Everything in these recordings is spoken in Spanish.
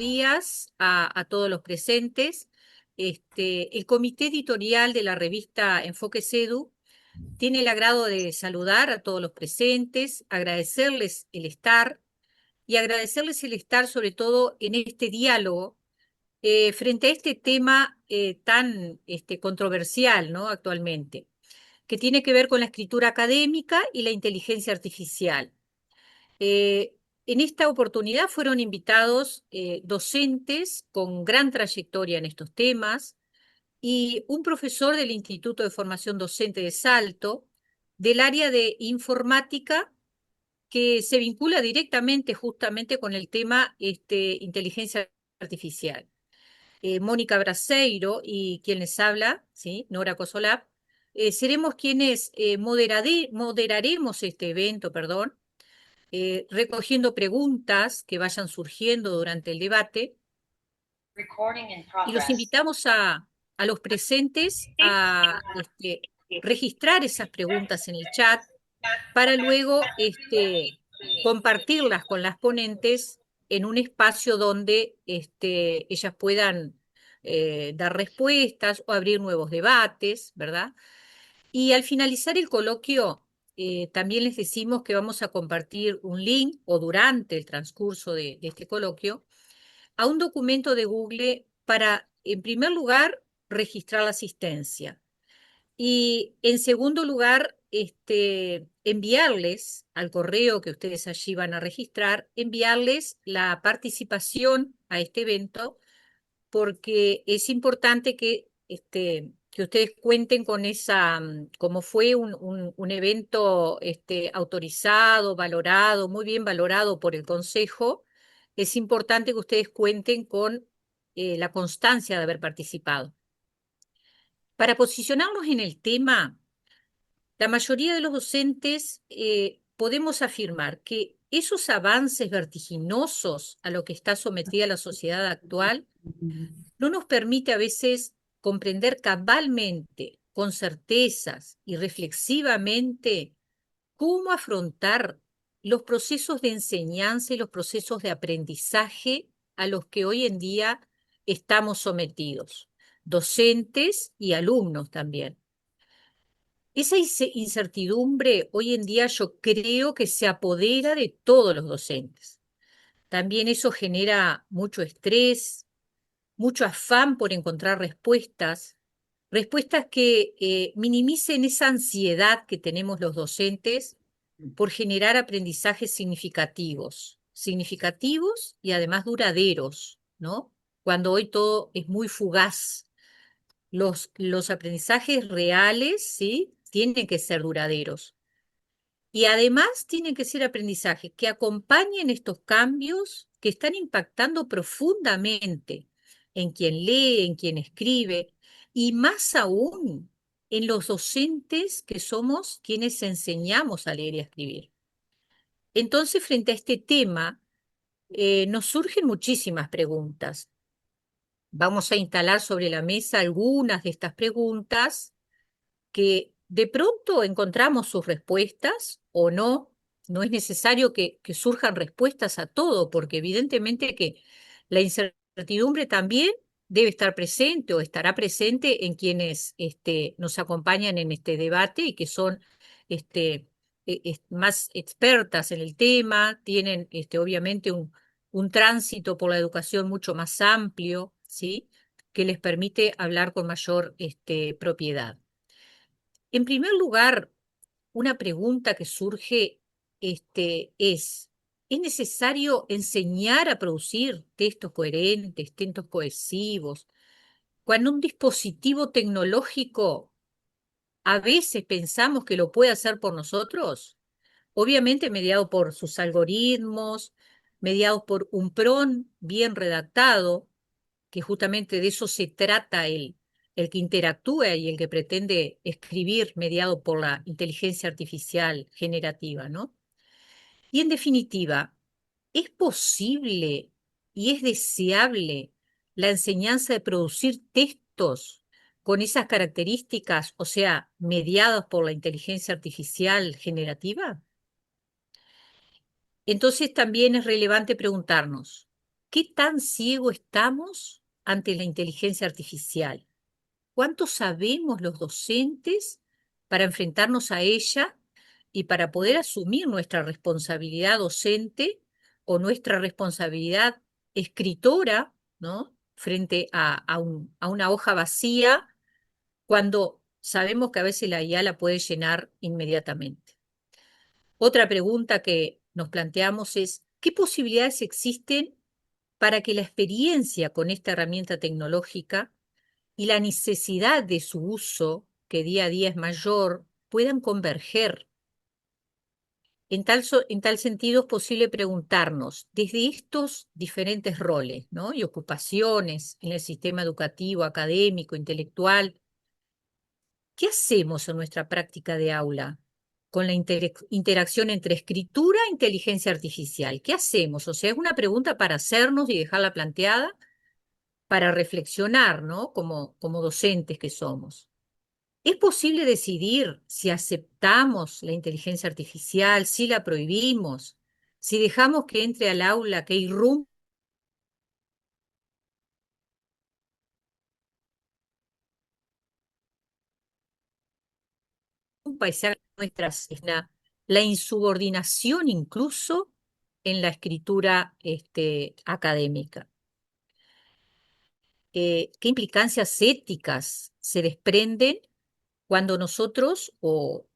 días a todos los presentes. El comité editorial de la revista Enfoques Edu tiene el agrado de saludar a todos los presentes, agradecerles el estar y agradecerles el estar sobre todo en este diálogo frente a este tema tan controversial, ¿no? Actualmente, que tiene que ver con la escritura académica y la inteligencia artificial. Eh, en esta oportunidad fueron invitados docentes con gran trayectoria en estos temas y un profesor del Instituto de Formación Docente de Salto, del área de informática, que se vincula directamente justamente con el tema inteligencia artificial. Mónica Braseiro y quien les habla, ¿sí? Nora Cosolap, seremos quienes moderaremos este evento, perdón, recogiendo preguntas que vayan surgiendo durante el debate. Y los invitamos a los presentes a registrar esas preguntas en el chat para luego compartirlas con las ponentes en un espacio donde ellas puedan dar respuestas o abrir nuevos debates, ¿verdad? Y al finalizar el coloquio, también les decimos que vamos a compartir un link o durante el transcurso de este coloquio a un documento de Google para, en primer lugar, registrar la asistencia. Y en segundo lugar, enviarles al correo que ustedes allí van a registrar, enviarles la participación a este evento, porque es importante que ustedes cuenten con esa, como fue un evento autorizado, valorado, muy bien valorado por el Consejo, es importante que ustedes cuenten con la constancia de haber participado. Para posicionarnos en el tema, la mayoría de los docentes podemos afirmar que esos avances vertiginosos a lo que está sometida la sociedad actual no nos permite a veces comprender cabalmente, con certezas y reflexivamente cómo afrontar los procesos de enseñanza y los procesos de aprendizaje a los que hoy en día estamos sometidos, docentes y alumnos también. Esa incertidumbre hoy en día yo creo que se apodera de todos los docentes. También eso genera mucho estrés, mucho afán por encontrar respuestas, respuestas que minimicen esa ansiedad que tenemos los docentes por generar aprendizajes significativos y además duraderos, ¿no? Cuando hoy todo es muy fugaz. Los aprendizajes reales, ¿sí? Tienen que ser duraderos. Y además tienen que ser aprendizajes que acompañen estos cambios que están impactando profundamente en quien lee, en quien escribe, y más aún en los docentes que somos quienes enseñamos a leer y a escribir. Entonces, frente a este tema, nos surgen muchísimas preguntas. Vamos a instalar sobre la mesa algunas de estas preguntas que de pronto encontramos sus respuestas o no. No es necesario que surjan respuestas a todo, porque evidentemente que la incertidumbre también debe estar presente o estará presente en quienes nos acompañan en este debate y que son más expertas en el tema, tienen obviamente un tránsito por la educación mucho más amplio, ¿sí? Que les permite hablar con mayor propiedad. En primer lugar, una pregunta que surge ¿es necesario enseñar a producir textos coherentes, textos cohesivos, cuando un dispositivo tecnológico a veces pensamos que lo puede hacer por nosotros? Obviamente mediado por sus algoritmos, mediados por un prompt bien redactado, que justamente de eso se trata el que interactúa y el que pretende escribir mediado por la inteligencia artificial generativa, ¿no? Y en definitiva, ¿es posible y es deseable la enseñanza de producir textos con esas características, o sea, mediados por la inteligencia artificial generativa? Entonces también es relevante preguntarnos, ¿qué tan ciego estamos ante la inteligencia artificial? ¿Cuánto sabemos los docentes para enfrentarnos a ella y para poder asumir nuestra responsabilidad docente o nuestra responsabilidad escritora, ¿no? Frente a una hoja vacía, cuando sabemos que a veces la IA la puede llenar inmediatamente? Otra pregunta que nos planteamos es, ¿qué posibilidades existen para que la experiencia con esta herramienta tecnológica y la necesidad de su uso, que día a día es mayor, puedan converger? En tal sentido, es posible preguntarnos, desde estos diferentes roles, ¿no? y ocupaciones en el sistema educativo, académico, intelectual, ¿qué hacemos en nuestra práctica de aula con la interacción entre escritura e inteligencia artificial? ¿Qué hacemos? O sea, es una pregunta para hacernos y dejarla planteada, para reflexionar, ¿no? Como docentes que somos. ¿Es posible decidir si aceptamos la inteligencia artificial, si la prohibimos, si dejamos que entre al aula, que irrumpa y se haga nuestras, la insubordinación incluso en la escritura académica? ¿Qué implicancias éticas se desprenden cuando nosotros o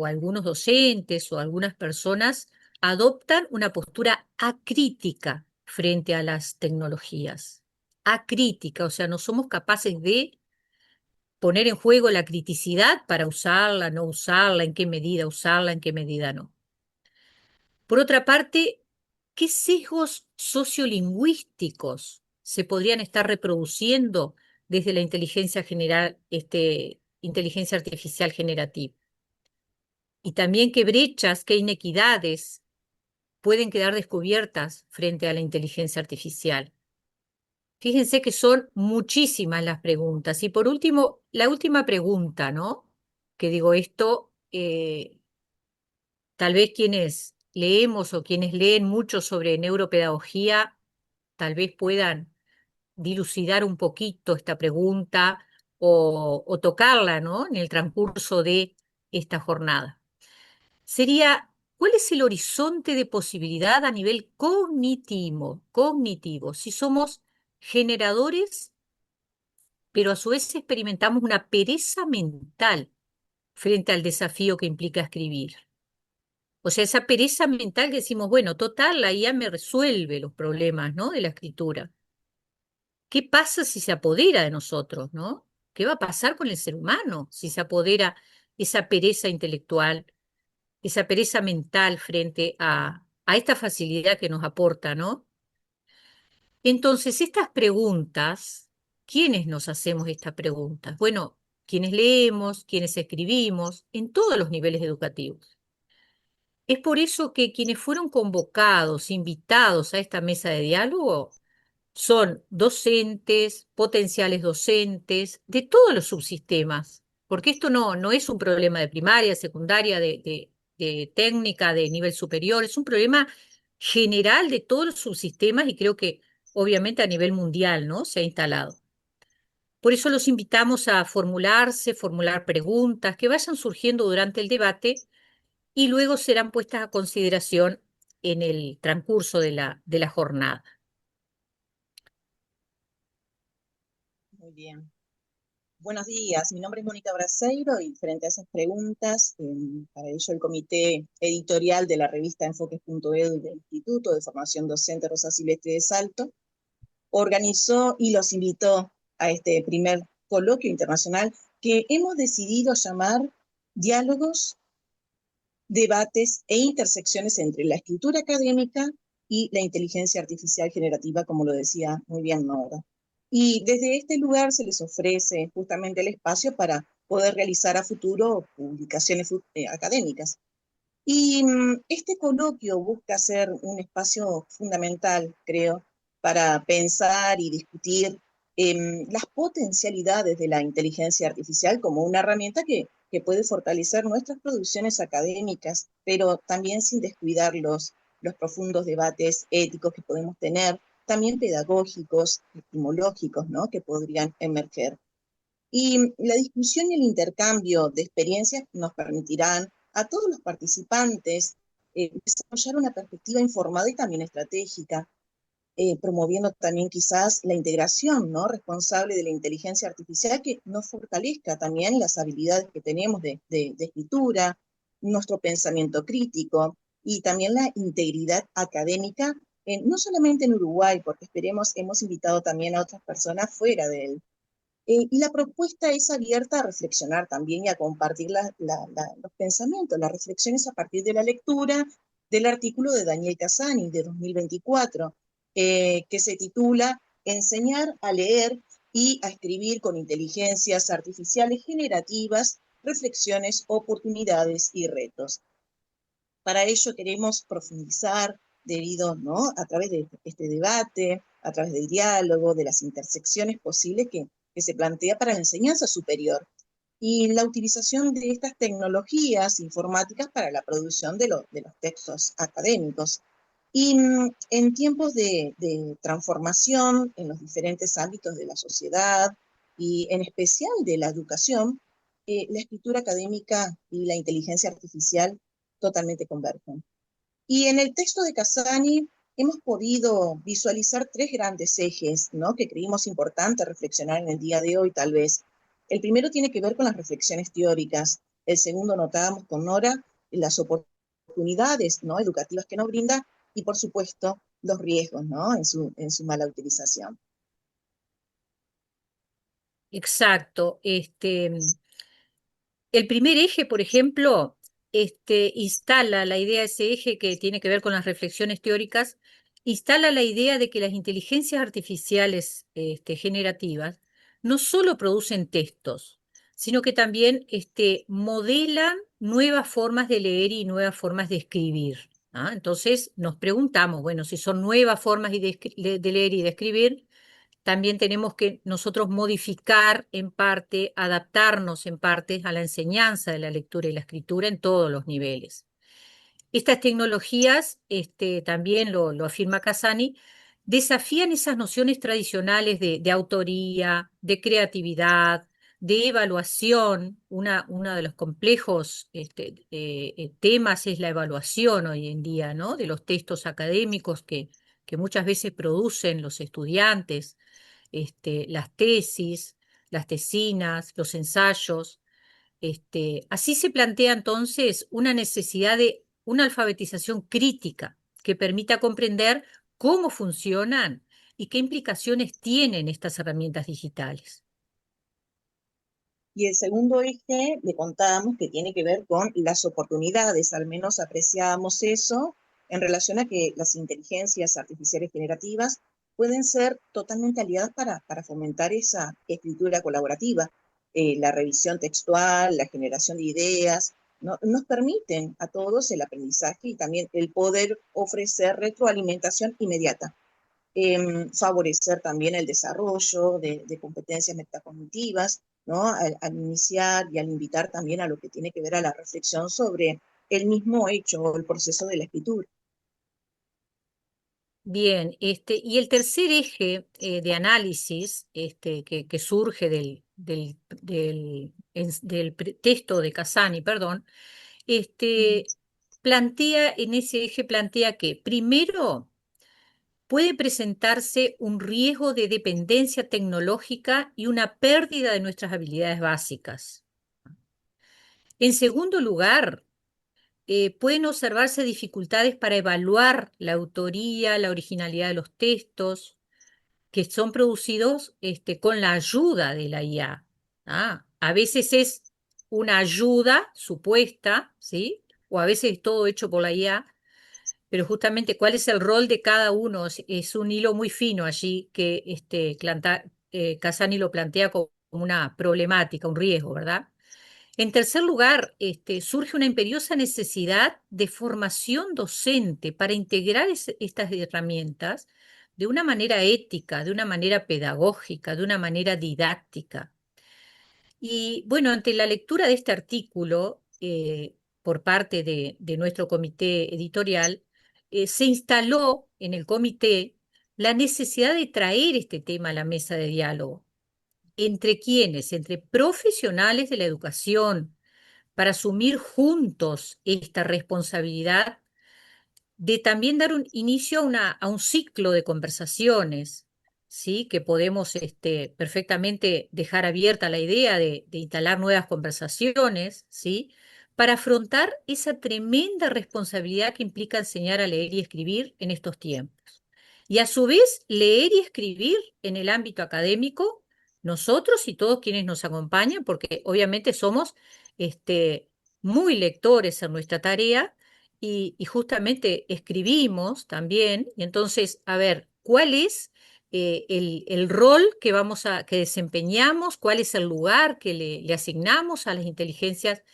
algunos docentes o algunas personas adoptan una postura acrítica frente a las tecnologías? Acrítica, o sea, no somos capaces de poner en juego la criticidad para usarla, no usarla, en qué medida usarla, en qué medida no. Por otra parte, ¿qué sesgos sociolingüísticos se podrían estar reproduciendo desde la inteligencia artificial generativa? Y también qué brechas, qué inequidades pueden quedar descubiertas frente a la inteligencia artificial. Fíjense que son muchísimas las preguntas. Y por último, la última pregunta, ¿no? Que digo esto, tal vez quienes leemos o quienes leen mucho sobre neuropedagogía, tal vez puedan dilucidar un poquito esta pregunta o tocarla, ¿no? En el transcurso de esta jornada. Sería, ¿cuál es el horizonte de posibilidad a nivel cognitivo? Si somos generadores, pero a su vez experimentamos una pereza mental frente al desafío que implica escribir. O sea, esa pereza mental que decimos, bueno, total, la IA me resuelve los problemas, ¿no? de la escritura. ¿Qué pasa si se apodera de nosotros, ¿no? ¿Qué va a pasar con el ser humano si se apodera esa pereza intelectual, esa pereza mental frente a esta facilidad que nos aporta, ¿no? Entonces, estas preguntas, ¿quiénes nos hacemos estas preguntas? Bueno, quienes leemos, quienes escribimos, en todos los niveles educativos. Es por eso que quienes fueron convocados, invitados a esta mesa de diálogo, son docentes, potenciales docentes, de todos los subsistemas, porque esto no es un problema de primaria, secundaria, de técnica, de nivel superior, es un problema general de todos los subsistemas y creo que obviamente a nivel mundial, ¿no? se ha instalado. Por eso los invitamos a formular preguntas que vayan surgiendo durante el debate y luego serán puestas a consideración en el transcurso de la jornada. Muy bien. Buenos días, mi nombre es Mónica Braseiro y frente a esas preguntas, para ello el comité editorial de la revista Enfoques.edu del Instituto de Formación Docente Rosa Silvestre de Salto organizó y los invitó a este primer coloquio internacional que hemos decidido llamar Diálogos, Debates e Intersecciones entre la escritura académica y la inteligencia artificial generativa, como lo decía muy bien Nora. Y desde este lugar se les ofrece justamente el espacio para poder realizar a futuro publicaciones académicas. Y este coloquio busca ser un espacio fundamental, creo, para pensar y discutir las potencialidades de la inteligencia artificial como una herramienta que puede fortalecer nuestras producciones académicas, pero también sin descuidar los profundos debates éticos que podemos tener, también pedagógicos, epistemológicos, ¿no? Que podrían emerger. Y la discusión y el intercambio de experiencias nos permitirán a todos los participantes desarrollar una perspectiva informada y también estratégica, promoviendo también quizás la integración, ¿no? Responsable de la inteligencia artificial que nos fortalezca también las habilidades que tenemos de escritura, nuestro pensamiento crítico y también la integridad académica, no solamente en Uruguay, porque esperemos, hemos invitado también a otras personas fuera de él. Y la propuesta es abierta a reflexionar también y a compartir los pensamientos, las reflexiones a partir de la lectura del artículo de Daniel Casani de 2024, que se titula Enseñar a leer y a escribir con inteligencias artificiales generativas, reflexiones, oportunidades y retos. Para ello queremos profundizar debido, ¿no? A través de este debate, a través del diálogo, de las intersecciones posibles que se plantea para la enseñanza superior y la utilización de estas tecnologías informáticas para la producción de los textos académicos. Y en tiempos de transformación en los diferentes ámbitos de la sociedad y en especial de la educación, la escritura académica y la inteligencia artificial totalmente convergen. Y en el texto de Casani hemos podido visualizar tres grandes ejes, ¿no? Que creímos importante reflexionar en el día de hoy, tal vez. El primero tiene que ver con las reflexiones teóricas. El segundo, notábamos con Nora, las oportunidades, ¿no? Educativas que nos brinda y, por supuesto, los riesgos, ¿no? En su mala utilización. Exacto. El primer eje, por ejemplo, instala la idea, ese eje que tiene que ver con las reflexiones teóricas, instala la idea de que las inteligencias artificiales generativas no solo producen textos, sino que también modelan nuevas formas de leer y nuevas formas de escribir. ¿Ah? Entonces nos preguntamos, bueno, si son nuevas formas de leer y de escribir, también tenemos que nosotros modificar en parte, adaptarnos en parte a la enseñanza de la lectura y la escritura en todos los niveles. Estas tecnologías, también lo afirma Casani, desafían esas nociones tradicionales de autoría, de creatividad, de evaluación. Uno de los complejos temas es la evaluación hoy en día, ¿no? De los textos académicos que muchas veces producen los estudiantes, las tesis, las tesinas, los ensayos. Así se plantea entonces una necesidad de una alfabetización crítica que permita comprender cómo funcionan y qué implicaciones tienen estas herramientas digitales. Y el segundo eje, le contábamos que tiene que ver con las oportunidades, al menos apreciábamos eso en relación a que las inteligencias artificiales generativas pueden ser totalmente aliadas para fomentar esa escritura colaborativa. La revisión textual, la generación de ideas, ¿no? Nos permiten a todos el aprendizaje y también el poder ofrecer retroalimentación inmediata. Favorecer también el desarrollo de competencias metacognitivas, ¿no? Al iniciar y al invitar también a lo que tiene que ver a la reflexión sobre el mismo hecho o el proceso de la escritura. Bien, y el tercer eje de análisis que surge del texto de Casani, perdón, en ese eje plantea que primero puede presentarse un riesgo de dependencia tecnológica y una pérdida de nuestras habilidades básicas. En segundo lugar, pueden observarse dificultades para evaluar la autoría, la originalidad de los textos que son producidos con la ayuda de la IA. ¿Ah? A veces es una ayuda supuesta, ¿sí? O a veces es todo hecho por la IA, pero justamente cuál es el rol de cada uno es un hilo muy fino allí que Casani lo plantea como una problemática, un riesgo, ¿verdad? En tercer lugar, surge una imperiosa necesidad de formación docente para integrar estas herramientas de una manera ética, de una manera pedagógica, de una manera didáctica. Y bueno, ante la lectura de este artículo por parte de nuestro comité editorial, se instaló en el comité la necesidad de traer este tema a la mesa de diálogo. ¿Entre quiénes? Entre profesionales de la educación, para asumir juntos esta responsabilidad de también dar un inicio a un ciclo de conversaciones, ¿sí? Que podemos perfectamente dejar abierta la idea de instalar nuevas conversaciones, ¿sí? Para afrontar esa tremenda responsabilidad que implica enseñar a leer y escribir en estos tiempos. Y a su vez, leer y escribir en el ámbito académico, nosotros y todos quienes nos acompañan, porque obviamente somos muy lectores en nuestra tarea y justamente escribimos también, y entonces, a ver, ¿cuál es el rol que desempeñamos? ¿Cuál es el lugar que le asignamos a las inteligencias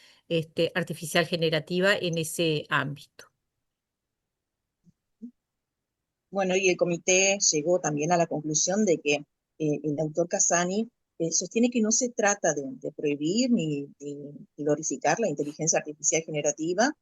artificial generativa en ese ámbito? Bueno, y el comité llegó también a la conclusión de que el autor Casani sostiene que no se trata de prohibir ni de glorificar la inteligencia artificial generativa.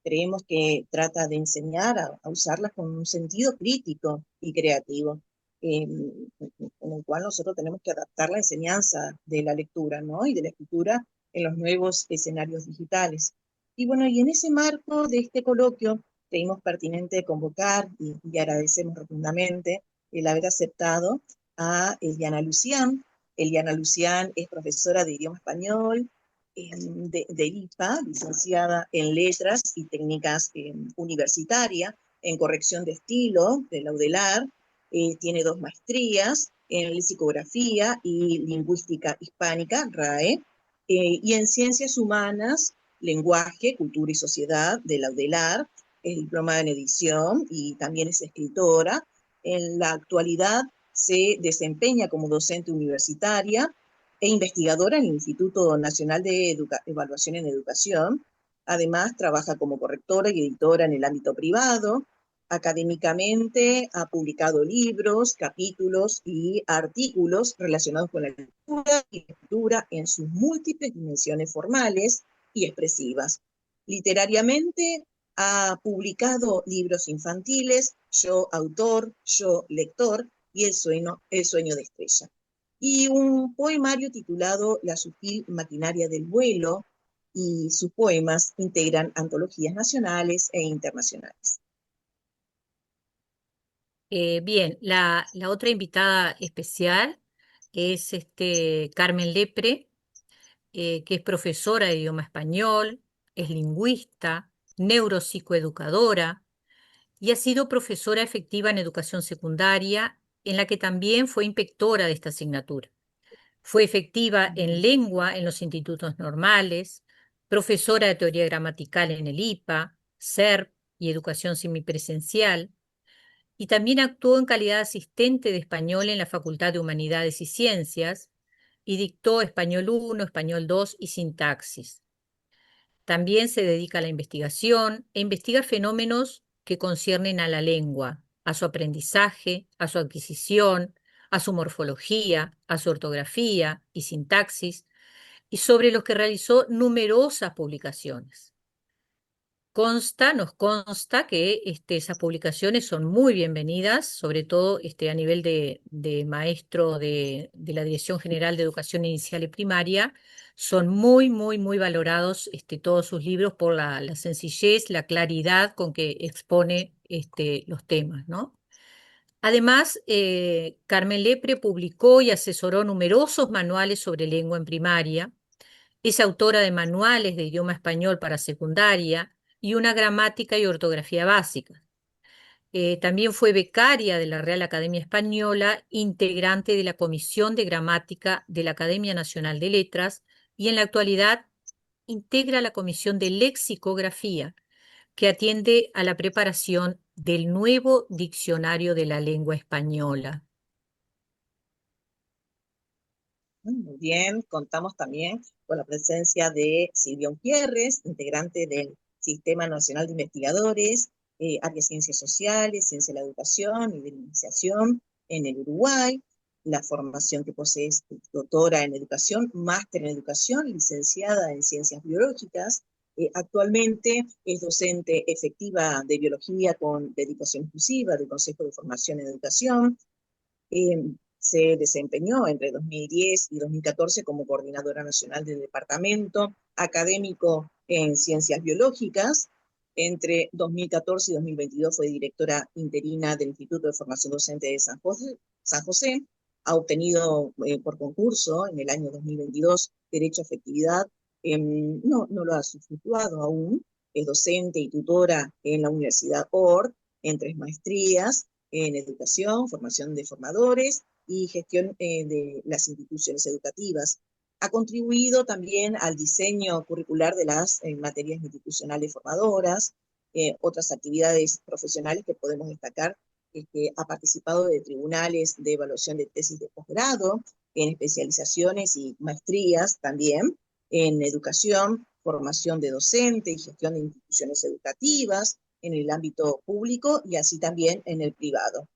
Creemos que trata de enseñar a usarla con un sentido crítico y creativo, en el cual nosotros tenemos que adaptar la enseñanza de la lectura, ¿no? Y de la escritura en los nuevos escenarios digitales. Y bueno, y en ese marco de este coloquio, creímos pertinente convocar y agradecemos rotundamente el haber aceptado a Eliana Lucián. Eliana Lucián es profesora de idioma español de IPA, licenciada en Letras y Técnicas Universitarias, en Corrección de Estilo de la UDELAR, tiene 2 maestrías en Lexicografía y Lingüística Hispánica, RAE, y en Ciencias Humanas, Lenguaje, Cultura y Sociedad de la UDELAR, es diplomada en edición y también es escritora. En la actualidad se desempeña como docente universitaria e investigadora en el Instituto Nacional de Evaluación en Educación. Además, trabaja como correctora y editora en el ámbito privado. Académicamente ha publicado libros, capítulos y artículos relacionados con la lectura y escritura en sus múltiples dimensiones formales y expresivas. Literariamente ha publicado libros infantiles, Yo autor, Yo lector y El sueño de estrella. Y un poemario titulado La sutil maquinaria del vuelo, y sus poemas integran antologías nacionales e internacionales. Bien, la otra invitada especial es Carmen Lepre, que es profesora de idioma español, es lingüista, neuropsicoeducadora y ha sido profesora efectiva en educación secundaria, en la que también fue inspectora de esta asignatura. Fue efectiva en lengua en los institutos normales, profesora de teoría gramatical en el IPA, SERP y educación semipresencial, y también actuó en calidad de asistente de español en la Facultad de Humanidades y Ciencias y dictó Español 1, Español 2 y sintaxis. También se dedica a la investigación e investiga fenómenos que conciernen a la lengua, a su aprendizaje, a su adquisición, a su morfología, a su ortografía y sintaxis, y sobre los que realizó numerosas publicaciones. Nos consta que esas publicaciones son muy bienvenidas, sobre todo a nivel de maestro de la Dirección General de Educación Inicial y Primaria. Son muy, muy, muy valorados todos sus libros por la sencillez, la claridad con que expone los temas, ¿no? Además, Carmen Lepre publicó y asesoró numerosos manuales sobre lengua en primaria. Es autora de manuales de idioma español para secundaria y una gramática y ortografía básica. También fue becaria de la Real Academia Española, integrante de la Comisión de Gramática de la Academia Nacional de Letras y en la actualidad integra la Comisión de Lexicografía, que atiende a la preparación del nuevo diccionario de la lengua española. Muy bien, contamos también con la presencia de Silvia Umpierres, integrante del Sistema Nacional de Investigadores, área de Ciencias Sociales, Ciencia de la Educación y de la Iniciación en el Uruguay. La formación que posee es doctora en Educación, máster en Educación, licenciada en Ciencias Biológicas, Actualmente es docente efectiva de biología con dedicación exclusiva del Consejo de Formación en Educación. Se desempeñó entre 2010 y 2014 como coordinadora nacional del departamento académico en ciencias biológicas. Entre 2014 y 2022 fue directora interina del Instituto de Formación Docente de San José. Ha obtenido por concurso en el año 2022 derecho a efectividad. No lo ha sustituido aún. Es docente y tutora en la Universidad OR en 3 maestrías en educación, formación de formadores y gestión de las instituciones educativas. Ha contribuido también al diseño curricular de las materias institucionales formadoras, otras actividades profesionales que podemos destacar, que ha participado de tribunales de evaluación de tesis de posgrado, en especializaciones y maestrías también, en educación, formación de docente y gestión de instituciones educativas, en el ámbito público y así también en el privado.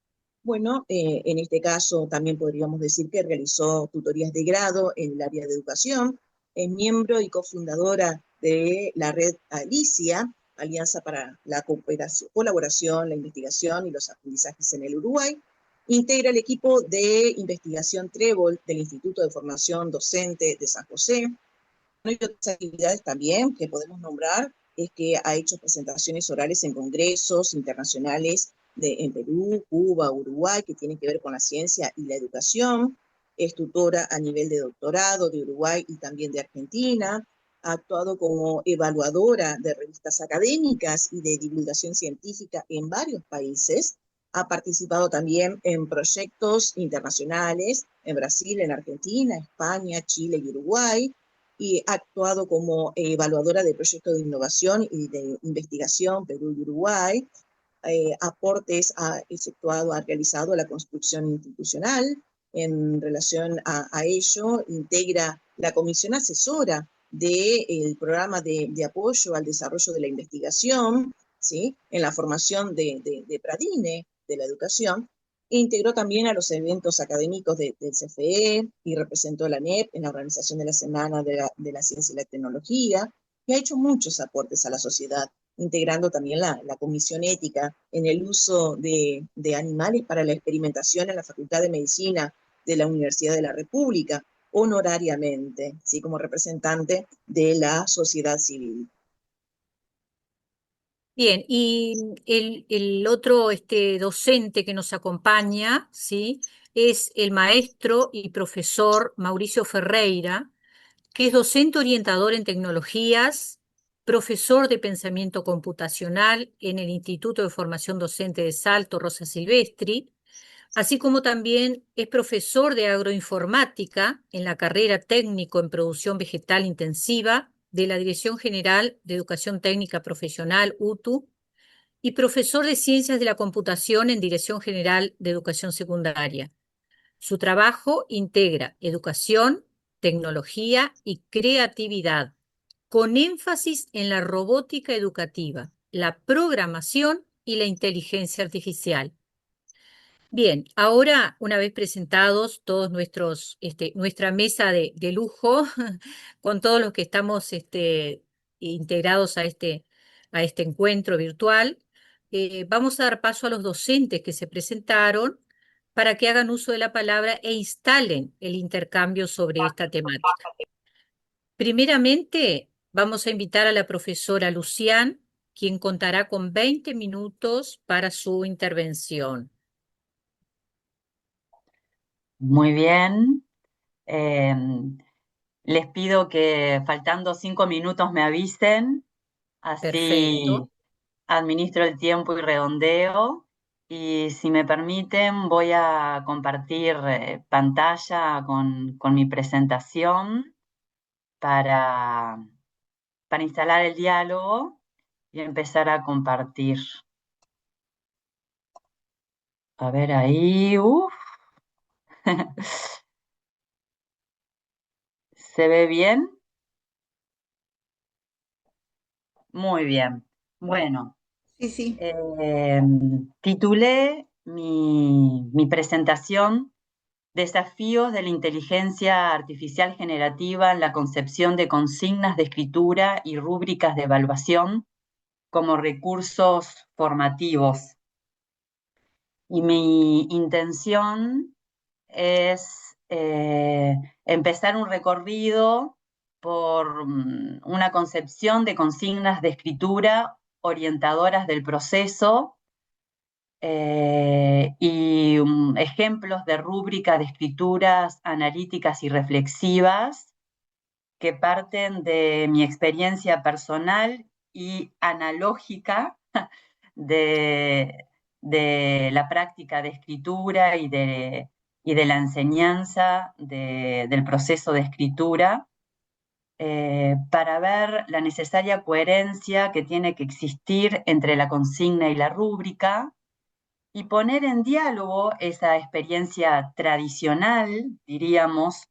Bueno, en este caso también podríamos decir que realizó tutorías de grado en el área de educación, es miembro y cofundadora de la red Alicia, Alianza para la Colaboración, la Investigación y los Aprendizajes en el Uruguay. Integra el equipo de investigación Trébol del Instituto de Formación Docente de San José. Y otras actividades también que podemos nombrar es que ha hecho presentaciones orales en congresos internacionales en Perú, Cuba, Uruguay, que tienen que ver con la ciencia y la educación. Es tutora a nivel de doctorado de Uruguay y también de Argentina. Ha actuado como evaluadora de revistas académicas y de divulgación científica en varios países. Ha participado también en proyectos internacionales en Brasil, en Argentina, España, Chile y Uruguay, y ha actuado como evaluadora de proyectos de innovación y de investigación Perú y Uruguay. Aportes ha efectuado, ha realizado la construcción institucional. En relación a ello, integra la comisión asesora del programa de apoyo al desarrollo de la investigación, ¿sí?, en la formación de Pradine, de la educación. Integró también a los eventos académicos del CFE y representó a la NEP en la organización de la Semana de la Ciencia y la Tecnología, y ha hecho muchos aportes a la sociedad, integrando también la Comisión Ética en el uso de animales para la experimentación en la Facultad de Medicina de la Universidad de la República, honorariamente, ¿sí?, como representante de la sociedad civil. Bien, y el otro docente que nos acompaña, ¿sí?, es el maestro y profesor Mauricio Ferreira, que es docente orientador en tecnologías, profesor de pensamiento computacional en el Instituto de Formación Docente de Salto, Rosa Silvestri, así como también es profesor de agroinformática en la carrera técnico en producción vegetal intensiva de la Dirección General de Educación Técnica Profesional, UTU, y profesor de Ciencias de la Computación en Dirección General de Educación Secundaria. Su trabajo integra educación, tecnología y creatividad, con énfasis en la robótica educativa, la programación y la inteligencia artificial. Bien, ahora, una vez presentados todos nuestra mesa de lujo, con todos los que estamos integrados a este encuentro virtual, vamos a dar paso a los docentes que se presentaron para que hagan uso de la palabra e instalen el intercambio sobre esta temática. Primeramente, vamos a invitar a la profesora Lucián, quien contará con 20 minutos para su intervención. Muy bien. Les pido que faltando 5 minutos me avisen, así Perfecto. administro el tiempo y redondeo. Y si me permiten, voy a compartir pantalla con mi presentación para, para instalar el diálogo y empezar a compartir. A ver ahí, ¿Se ve bien? Muy bien. Bueno, Sí, sí. titulé mi presentación desafíos de la inteligencia artificial generativa en la concepción de consignas de escritura y rúbricas de evaluación como recursos formativos. Y mi intención es empezar un recorrido por una concepción de consignas de escritura orientadoras del proceso y ejemplos de rúbrica de escrituras analíticas y reflexivas que parten de mi experiencia personal y analógica de la práctica de escritura y de la enseñanza del proceso de escritura, para ver la necesaria coherencia que tiene que existir entre la consigna y la rúbrica, y poner en diálogo esa experiencia tradicional, diríamos,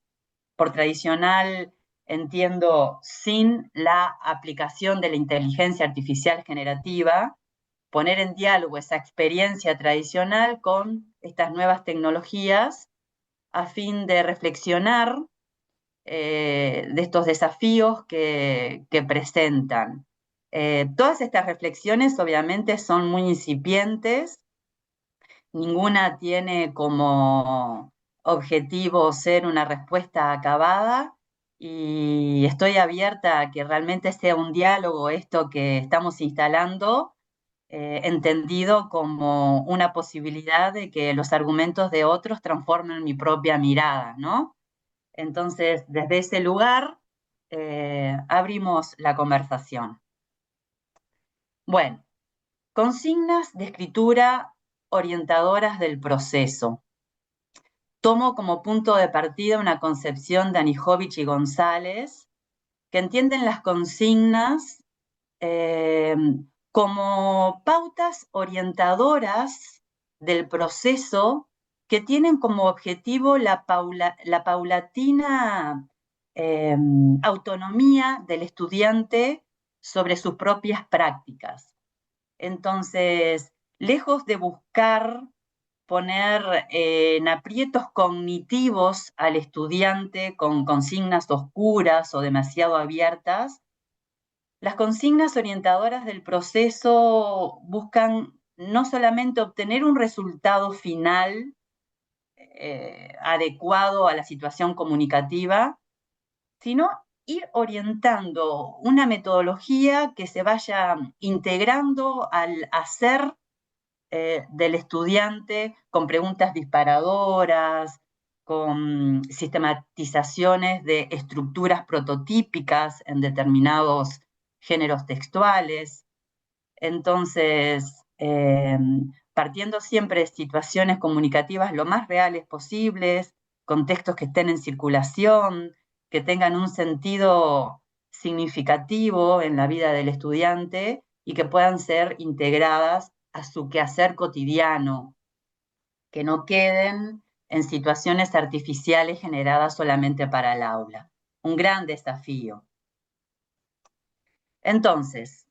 por tradicional entiendo sin la aplicación de la inteligencia artificial generativa, poner en diálogo esa experiencia tradicional con estas nuevas tecnologías a fin de reflexionar de estos desafíos que presentan. Todas estas reflexiones obviamente son muy incipientes, ninguna tiene como objetivo ser una respuesta acabada, y estoy abierta a que realmente sea un diálogo esto que estamos instalando, entendido como una posibilidad de que los argumentos de otros transformen mi propia mirada, ¿no? Entonces, desde ese lugar, abrimos la conversación. Bueno, consignas de escritura orientadoras del proceso. Tomo como punto de partida una concepción de Anijovic y González, que entienden las consignas como pautas orientadoras del proceso que tienen como objetivo la paulatina autonomía del estudiante sobre sus propias prácticas. Entonces, lejos de buscar poner en aprietos cognitivos al estudiante con consignas oscuras o demasiado abiertas, las consignas orientadoras del proceso buscan no solamente obtener un resultado final adecuado a la situación comunicativa, sino ir orientando una metodología que se vaya integrando al hacer del estudiante, con preguntas disparadoras, con sistematizaciones de estructuras prototípicas en determinados géneros textuales. Entonces, partiendo siempre de situaciones comunicativas lo más reales posibles, contextos que estén en circulación, que tengan un sentido significativo en la vida del estudiante y que puedan ser integradas a su quehacer cotidiano, que no queden en situaciones artificiales generadas solamente para el aula. Un gran desafío. Entonces,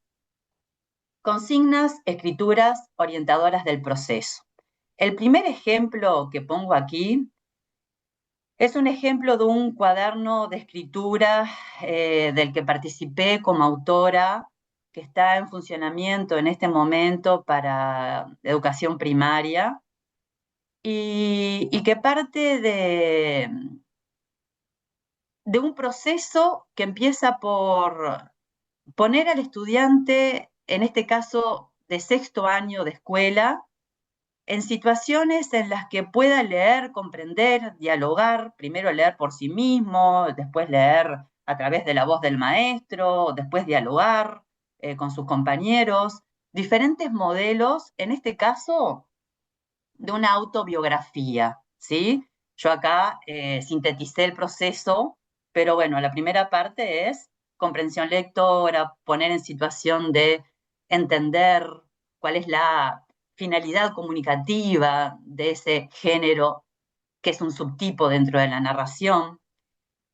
consignas, escrituras orientadoras del proceso. El primer ejemplo que pongo aquí es un ejemplo de un cuaderno de escritura del que participé como autora, que está en funcionamiento en este momento para educación primaria y que parte de un proceso que empieza por poner al estudiante, en este caso de sexto año de escuela, en situaciones en las que pueda leer, comprender, dialogar, primero leer por sí mismo, después leer a través de la voz del maestro, después dialogar con sus compañeros, diferentes modelos, en este caso, de una autobiografía, ¿sí? Yo acá sinteticé el proceso, pero bueno, la primera parte es comprensión lectora, poner en situación de entender cuál es la finalidad comunicativa de ese género, que es un subtipo dentro de la narración,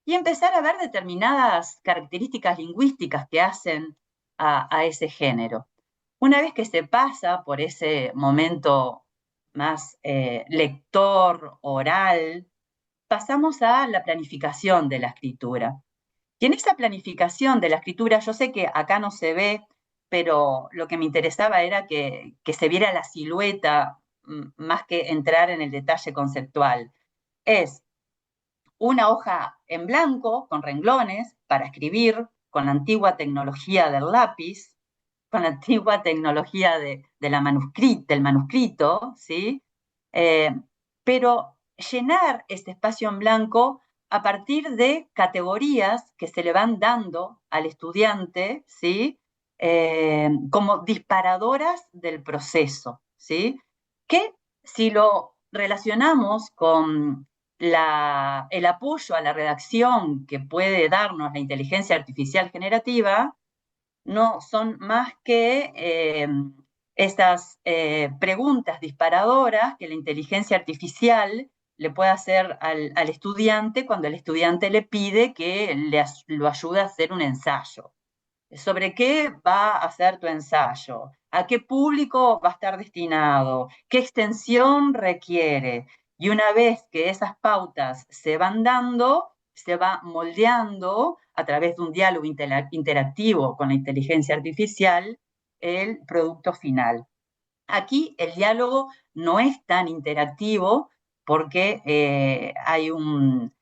y empezar a ver determinadas características lingüísticas que hacen a ese género. Una vez que se pasa por ese momento más lector, oral, pasamos a la planificación de la escritura. Y en esa planificación de la escritura, yo sé que acá no se ve, pero lo que me interesaba era que se viera la silueta más que entrar en el detalle conceptual. Es una hoja en blanco con renglones para escribir con la antigua tecnología del lápiz, con la antigua tecnología del manuscrito, ¿sí? Pero llenar este espacio en blanco a partir de categorías que se le van dando al estudiante, ¿sí? Como disparadoras del proceso, ¿sí? Que si lo relacionamos con el apoyo a la redacción que puede darnos la inteligencia artificial generativa, no son más que estas preguntas disparadoras que la inteligencia artificial le puede hacer al estudiante cuando el estudiante le pide que lo ayude a hacer un ensayo. ¿Sobre qué va a hacer tu ensayo? ¿A qué público va a estar destinado? ¿Qué extensión requiere? Y una vez que esas pautas se van dando, se va moldeando a través de un diálogo interactivo con la inteligencia artificial el producto final. Aquí el diálogo no es tan interactivo porque hay un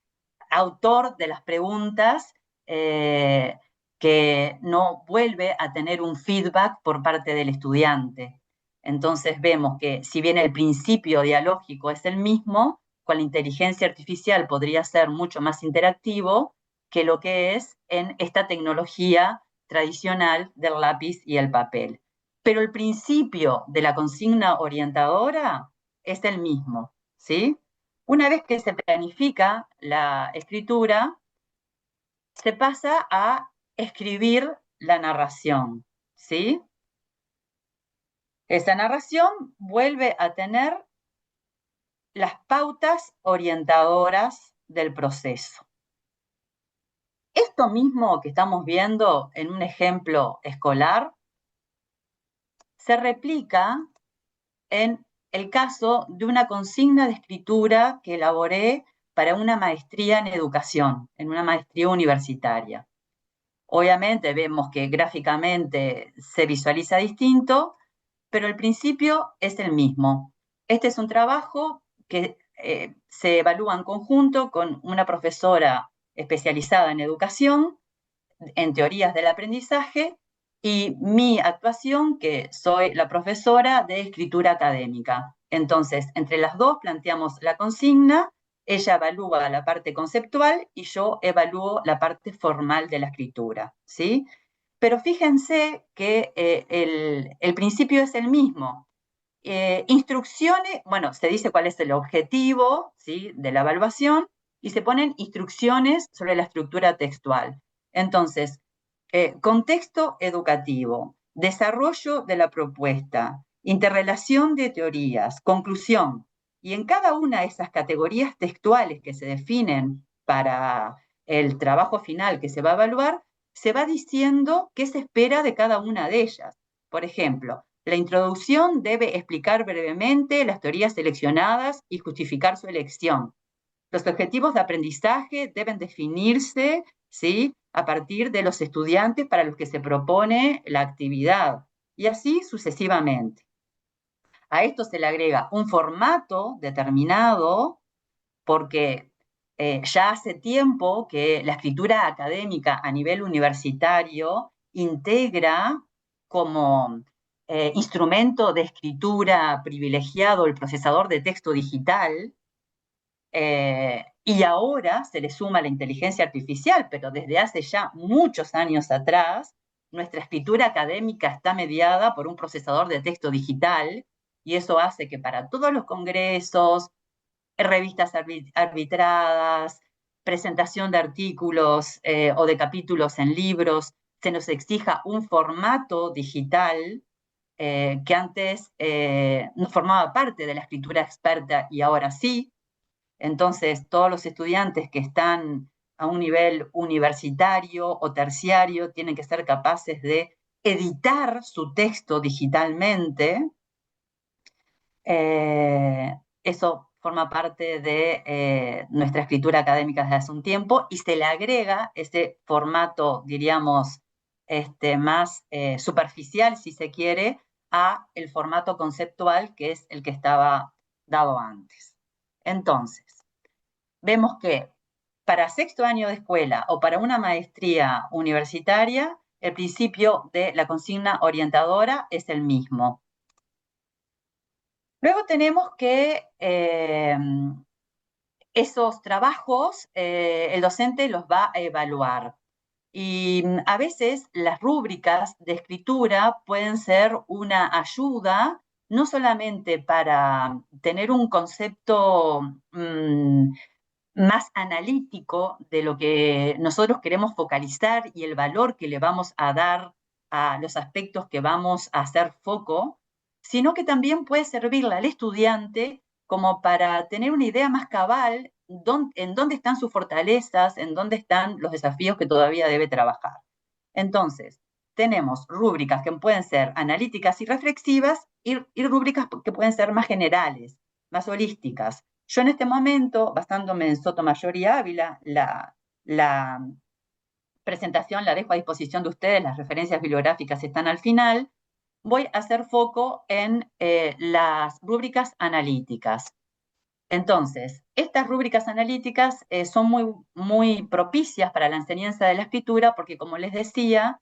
autor de las preguntas que no vuelve a tener un feedback por parte del estudiante. Entonces vemos que si bien el principio dialógico es el mismo, con la inteligencia artificial podría ser mucho más interactivo que lo que es en esta tecnología tradicional del lápiz y el papel. Pero el principio de la consigna orientadora es el mismo, ¿sí? Una vez que se planifica la escritura, se pasa a escribir la narración, ¿sí? Esa narración vuelve a tener las pautas orientadoras del proceso. Esto mismo que estamos viendo en un ejemplo escolar se replica en el caso de una consigna de escritura que elaboré para una maestría en educación, en una maestría universitaria. Obviamente vemos que gráficamente se visualiza distinto, pero el principio es el mismo. Este es un trabajo que se evalúa en conjunto con una profesora especializada en educación, en teorías del aprendizaje, y mi actuación, que soy la profesora de escritura académica. Entonces, entre las dos planteamos la consigna, ella evalúa la parte conceptual y yo evalúo la parte formal de la escritura, ¿sí? Pero fíjense que el principio es el mismo. Instrucciones, bueno, se dice cuál es el objetivo, ¿sí?, de la evaluación y se ponen instrucciones sobre la estructura textual. Entonces, contexto educativo, desarrollo de la propuesta, interrelación de teorías, conclusión. Y en cada una de esas categorías textuales que se definen para el trabajo final que se va a evaluar, se va diciendo qué se espera de cada una de ellas. Por ejemplo, la introducción debe explicar brevemente las teorías seleccionadas y justificar su elección. Los objetivos de aprendizaje deben definirse, ¿sí?, a partir de los estudiantes para los que se propone la actividad, y así sucesivamente. A esto se le agrega un formato determinado, porque ya hace tiempo que la escritura académica a nivel universitario integra como instrumento de escritura privilegiado el procesador de texto digital, y ahora se le suma la inteligencia artificial, pero desde hace ya muchos años atrás, nuestra escritura académica está mediada por un procesador de texto digital, y eso hace que para todos los congresos, revistas arbitradas, presentación de artículos o de capítulos en libros, se nos exija un formato digital que antes no formaba parte de la escritura experta y ahora sí. Entonces, todos los estudiantes que están a un nivel universitario o terciario tienen que ser capaces de editar su texto digitalmente. Eso forma parte de nuestra escritura académica desde hace un tiempo y se le agrega ese formato, diríamos, más superficial, si se quiere, a el formato conceptual que es el que estaba dado antes. Entonces, vemos que para sexto año de escuela o para una maestría universitaria, el principio de la consigna orientadora es el mismo. Luego tenemos que esos trabajos el docente los va a evaluar. Y a veces las rúbricas de escritura pueden ser una ayuda, no solamente para tener un concepto más analítico de lo que nosotros queremos focalizar y el valor que le vamos a dar a los aspectos que vamos a hacer foco, sino que también puede servirle al estudiante como para tener una idea más cabal en dónde están sus fortalezas, en dónde están los desafíos que todavía debe trabajar. Entonces, tenemos rúbricas que pueden ser analíticas y reflexivas y rúbricas que pueden ser más generales, más holísticas. Yo en este momento, basándome en Sotomayor y Ávila, la presentación la dejo a disposición de ustedes, las referencias bibliográficas están al final, voy a hacer foco en las rúbricas analíticas. Entonces, estas rúbricas analíticas son muy propicias para la enseñanza de la escritura porque, como les decía,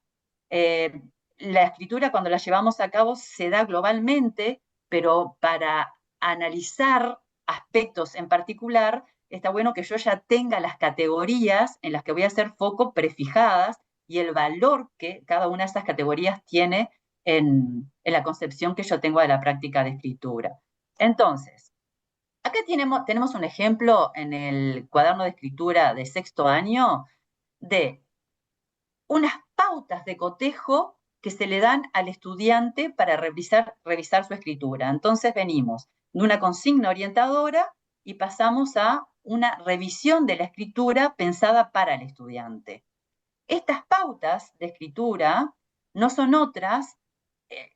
la escritura cuando la llevamos a cabo se da globalmente, pero para analizar aspectos en particular, está bueno que yo ya tenga las categorías en las que voy a hacer foco prefijadas y el valor que cada una de esas categorías tiene en la concepción que yo tengo de la práctica de escritura. Entonces, acá tenemos un ejemplo en el cuaderno de escritura de sexto año de unas pautas de cotejo que se le dan al estudiante para revisar su escritura. Entonces venimos de una consigna orientadora y pasamos a una revisión de la escritura pensada para el estudiante. Estas pautas de escritura no son otras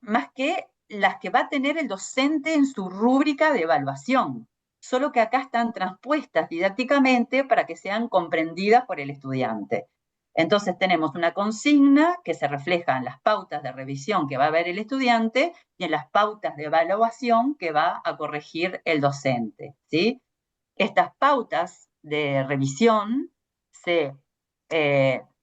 más que las que va a tener el docente en su rúbrica de evaluación, solo que acá están transpuestas didácticamente para que sean comprendidas por el estudiante. Entonces tenemos una consigna que se refleja en las pautas de revisión que va a ver el estudiante y en las pautas de evaluación que va a corregir el docente, ¿sí? Estas pautas de revisión se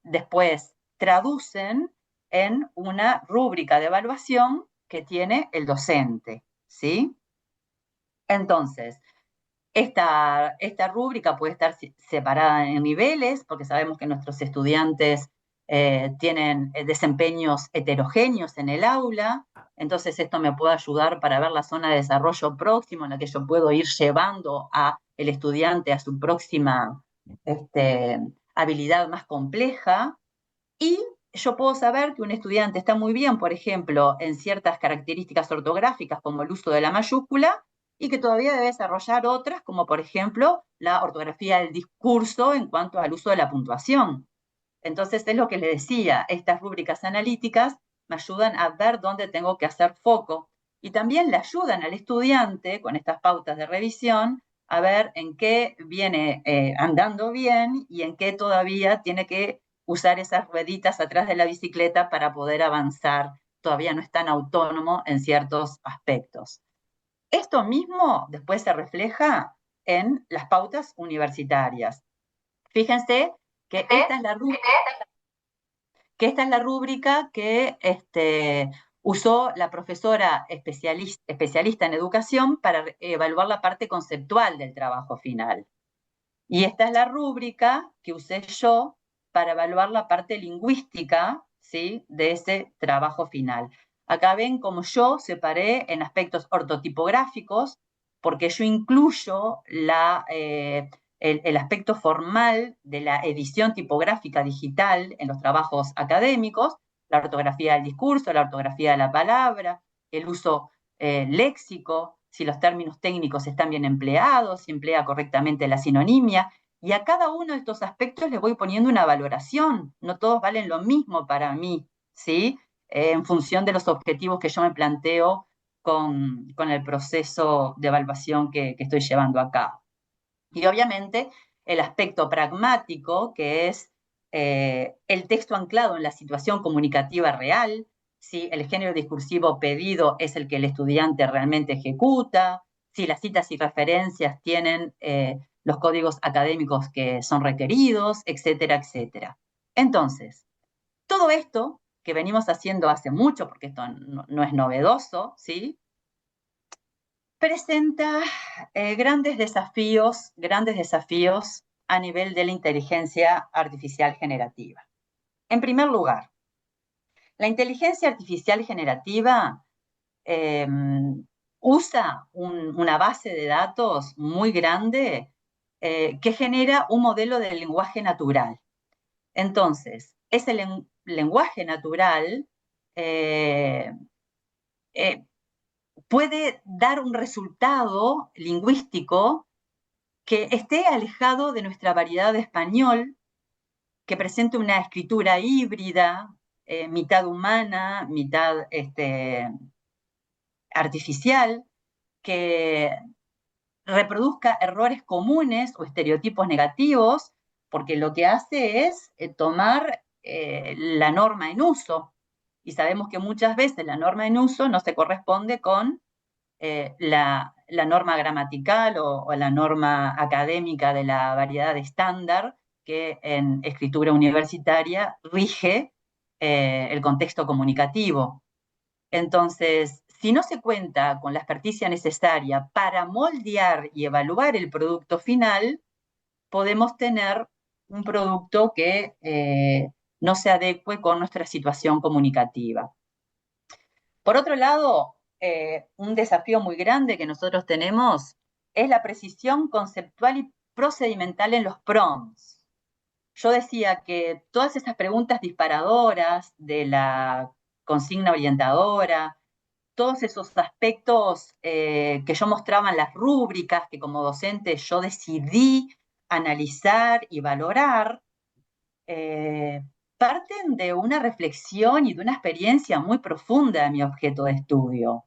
después traducen en una rúbrica de evaluación que tiene el docente, ¿sí? Entonces, esta rúbrica puede estar separada en niveles, porque sabemos que nuestros estudiantes tienen desempeños heterogéneos en el aula, entonces esto me puede ayudar para ver la zona de desarrollo próximo en la que yo puedo ir llevando a el estudiante a su próxima habilidad más compleja, y yo puedo saber que un estudiante está muy bien, por ejemplo, en ciertas características ortográficas como el uso de la mayúscula, y que todavía debe desarrollar otras, como por ejemplo la ortografía del discurso en cuanto al uso de la puntuación. Entonces es lo que le decía, estas rúbricas analíticas me ayudan a ver dónde tengo que hacer foco y también le ayudan al estudiante con estas pautas de revisión a ver en qué viene andando bien y en qué todavía tiene que usar esas rueditas atrás de la bicicleta para poder avanzar. Todavía no es tan autónomo en ciertos aspectos. Esto mismo después se refleja en las pautas universitarias. Fíjense que esta es la rúbrica que usó la profesora especialista en educación para evaluar la parte conceptual del trabajo final. Y esta es la rúbrica que usé yo para evaluar la parte lingüística, ¿sí?, de ese trabajo final. Acá ven cómo yo separé en aspectos ortotipográficos, porque yo incluyo el aspecto formal de la edición tipográfica digital en los trabajos académicos, la ortografía del discurso, la ortografía de la palabra, el uso léxico, si los términos técnicos están bien empleados, si emplea correctamente la sinonimia, y a cada uno de estos aspectos le voy poniendo una valoración. No todos valen lo mismo para mí, ¿sí? En función de los objetivos que yo me planteo con el proceso de evaluación que estoy llevando a cabo. Y obviamente el aspecto pragmático, que es el texto anclado en la situación comunicativa real, si el género discursivo pedido es el que el estudiante realmente ejecuta, si las citas y referencias tienen los códigos académicos que son requeridos, etcétera, etcétera. Entonces, todo esto que venimos haciendo hace mucho, porque esto no es novedoso, ¿sí? Presenta grandes desafíos a nivel de la inteligencia artificial generativa. En primer lugar, la inteligencia artificial generativa usa una base de datos muy grande que genera un modelo de lenguaje natural. Entonces, ese lenguaje natural puede dar un resultado lingüístico que esté alejado de nuestra variedad de español, que presente una escritura híbrida, mitad humana, mitad artificial, que reproduzca errores comunes o estereotipos negativos, porque lo que hace es tomar la norma en uso. Y sabemos que muchas veces la norma en uso no se corresponde con la norma gramatical o la norma académica de la variedad estándar que en escritura universitaria rige el contexto comunicativo. Entonces, si no se cuenta con la experticia necesaria para moldear y evaluar el producto final, podemos tener un producto que no se adecue con nuestra situación comunicativa. Por otro lado, un desafío muy grande que nosotros tenemos es la precisión conceptual y procedimental en los prompts. Yo decía que todas esas preguntas disparadoras de la consigna orientadora, todos esos aspectos que yo mostraba en las rúbricas, que como docente yo decidí analizar y valorar, parten de una reflexión y de una experiencia muy profunda de mi objeto de estudio.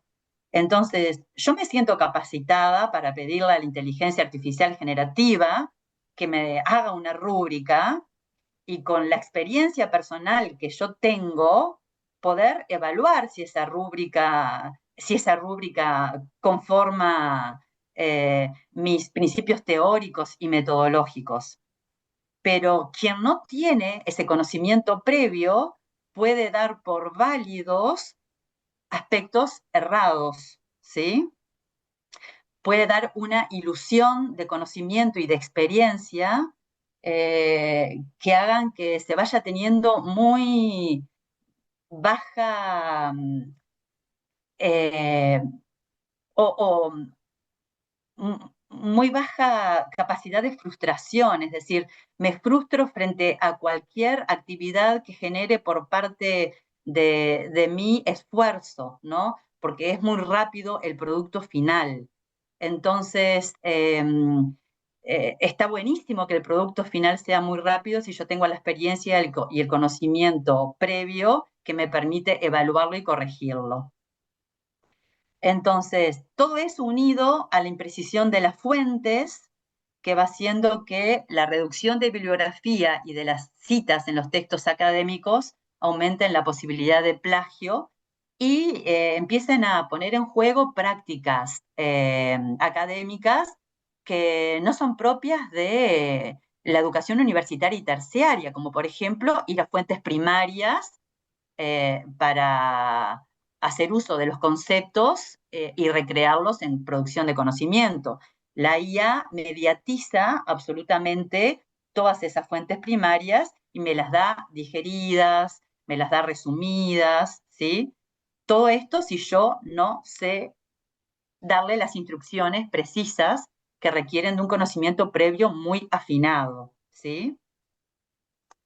Entonces, yo me siento capacitada para pedirle a la inteligencia artificial generativa que me haga una rúbrica y con la experiencia personal que yo tengo, poder evaluar si esa rúbrica conforma mis principios teóricos y metodológicos. Pero quien no tiene ese conocimiento previo puede dar por válidos aspectos errados, ¿sí? Puede dar una ilusión de conocimiento y de experiencia que hagan que se vaya teniendo muy baja o muy baja capacidad de frustración, es decir, me frustro frente a cualquier actividad que genere por parte de mi esfuerzo, ¿no? Porque es muy rápido el producto final. Entonces, está buenísimo que el producto final sea muy rápido si yo tengo la experiencia y el conocimiento previo que me permite evaluarlo y corregirlo. Entonces, todo eso unido a la imprecisión de las fuentes, que va haciendo que la reducción de bibliografía y de las citas en los textos académicos aumenten la posibilidad de plagio y empiecen a poner en juego prácticas académicas que no son propias de la educación universitaria y terciaria, como por ejemplo ir a fuentes primarias para hacer uso de los conceptos y recrearlos en producción de conocimiento. La IA mediatiza absolutamente todas esas fuentes primarias y me las da digeridas, me las da resumidas, ¿sí? Todo esto si yo no sé darle las instrucciones precisas que requieren de un conocimiento previo muy afinado, ¿sí?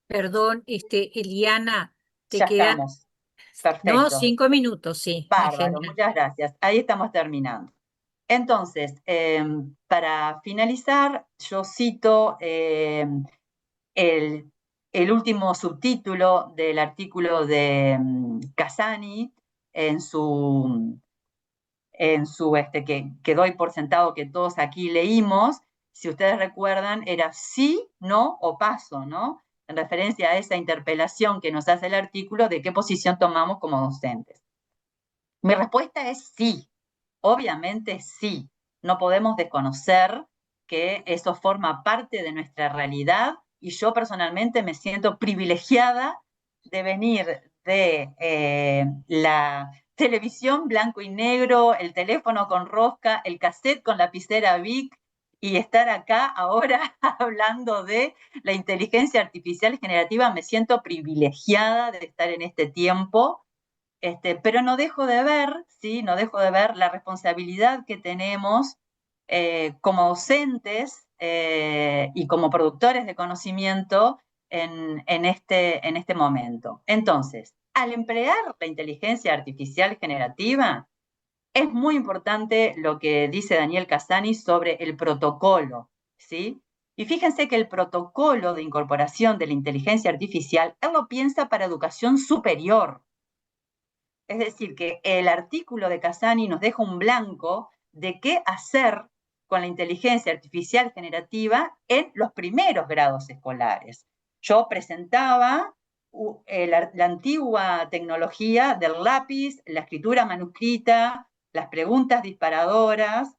Perdón, Eliana, te Ya quedan, estamos. no, Perfecto. 5 minutos, sí, Bárbaro, genial. muchas gracias. Ahí estamos terminando. Entonces, para finalizar, yo cito el, el último subtítulo del artículo de Casani en su que doy por sentado que todos aquí leímos, si ustedes recuerdan, era sí, no o paso, ¿no? En referencia a esa interpelación que nos hace el artículo de qué posición tomamos como docentes. Mi respuesta es sí, obviamente sí. No podemos desconocer que eso forma parte de nuestra realidad y yo personalmente me siento privilegiada de venir de la televisión blanco y negro, el teléfono con rosca, el cassette con lapicera Bic y estar acá ahora hablando de la inteligencia artificial generativa. Me siento privilegiada de estar en este tiempo. Pero no dejo de ver, ¿sí? No dejo de ver la responsabilidad que tenemos como docentes y como productores de conocimiento en este momento. Entonces, al emplear la inteligencia artificial generativa, es muy importante lo que dice Daniel Casani sobre el protocolo, ¿sí? Y fíjense que el protocolo de incorporación de la inteligencia artificial, él lo piensa para educación superior. Es decir, que el artículo de Casani nos deja un blanco de qué hacer con la inteligencia artificial generativa en los primeros grados escolares. Yo presentaba la antigua tecnología del lápiz, la escritura manuscrita, las preguntas disparadoras,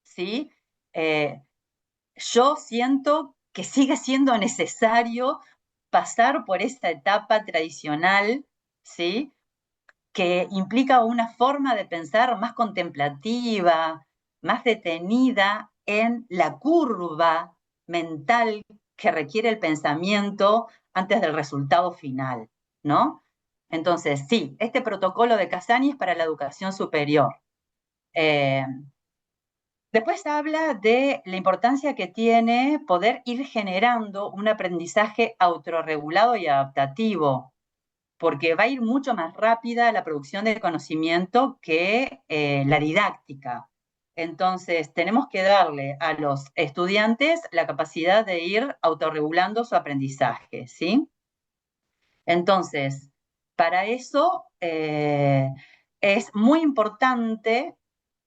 ¿sí? Yo siento que sigue siendo necesario pasar por esta etapa tradicional, ¿sí? Que implica una forma de pensar más contemplativa, más detenida en la curva mental que requiere el pensamiento antes del resultado final, ¿no? Entonces, sí, este protocolo de Casani es para la educación superior. Después habla de la importancia que tiene poder ir generando un aprendizaje autorregulado y adaptativo, porque va a ir mucho más rápida la producción de conocimiento que la didáctica. Entonces, tenemos que darle a los estudiantes la capacidad de ir autorregulando su aprendizaje, ¿sí? Entonces, para eso es muy importante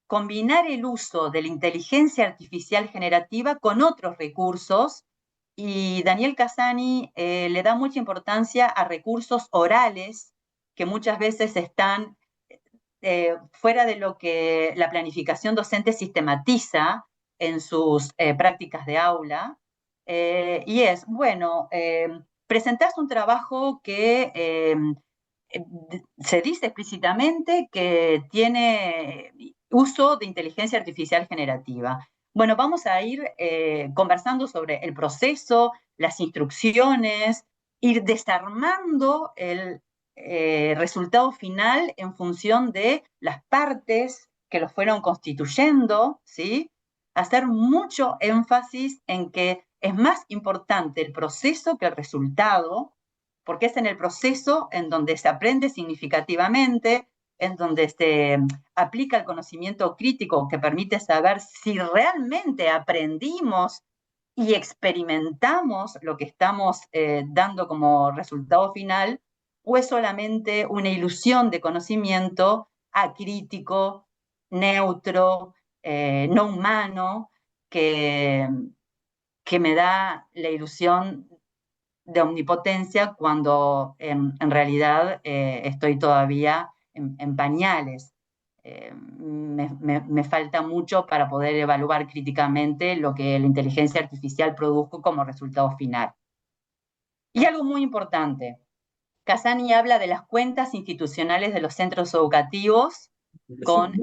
combinar el uso de la inteligencia artificial generativa con otros recursos, y Daniel Casani le da mucha importancia a recursos orales que muchas veces están fuera de lo que la planificación docente sistematiza en sus prácticas de aula. Y es, bueno, presentás un trabajo que se dice explícitamente que tiene uso de inteligencia artificial generativa. Bueno, vamos a ir conversando sobre el proceso, las instrucciones, ir desarmando el resultado final en función de las partes que lo fueron constituyendo, ¿sí? Hacer mucho énfasis en que es más importante el proceso que el resultado, porque es en el proceso en donde se aprende significativamente, en donde se aplica el conocimiento crítico que permite saber si realmente aprendimos y experimentamos lo que estamos dando como resultado final, o es solamente una ilusión de conocimiento acrítico, neutro, no humano, que me da la ilusión de omnipotencia cuando en realidad estoy todavía en pañales. Me falta mucho para poder evaluar críticamente lo que la inteligencia artificial produjo como resultado final. Y algo muy importante, Casani habla de las cuentas institucionales de los centros educativos con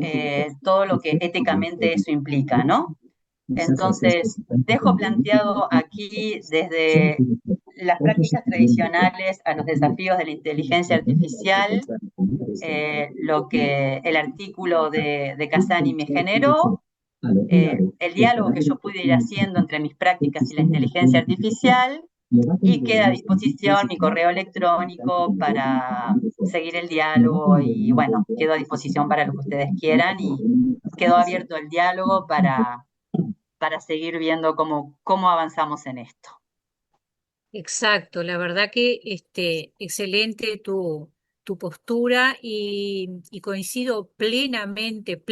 todo lo que éticamente eso implica, ¿no? Entonces, dejo planteado aquí desde las prácticas tradicionales a los desafíos de la inteligencia artificial, lo que el artículo de Casani me generó, el diálogo que yo pude ir haciendo entre mis prácticas y la inteligencia artificial, y queda a disposición mi correo electrónico para seguir el diálogo y bueno, quedo a disposición para lo que ustedes quieran y quedó abierto el diálogo para seguir viendo cómo avanzamos en esto. Exacto, la verdad que excelente tu tu postura y coincido plenamente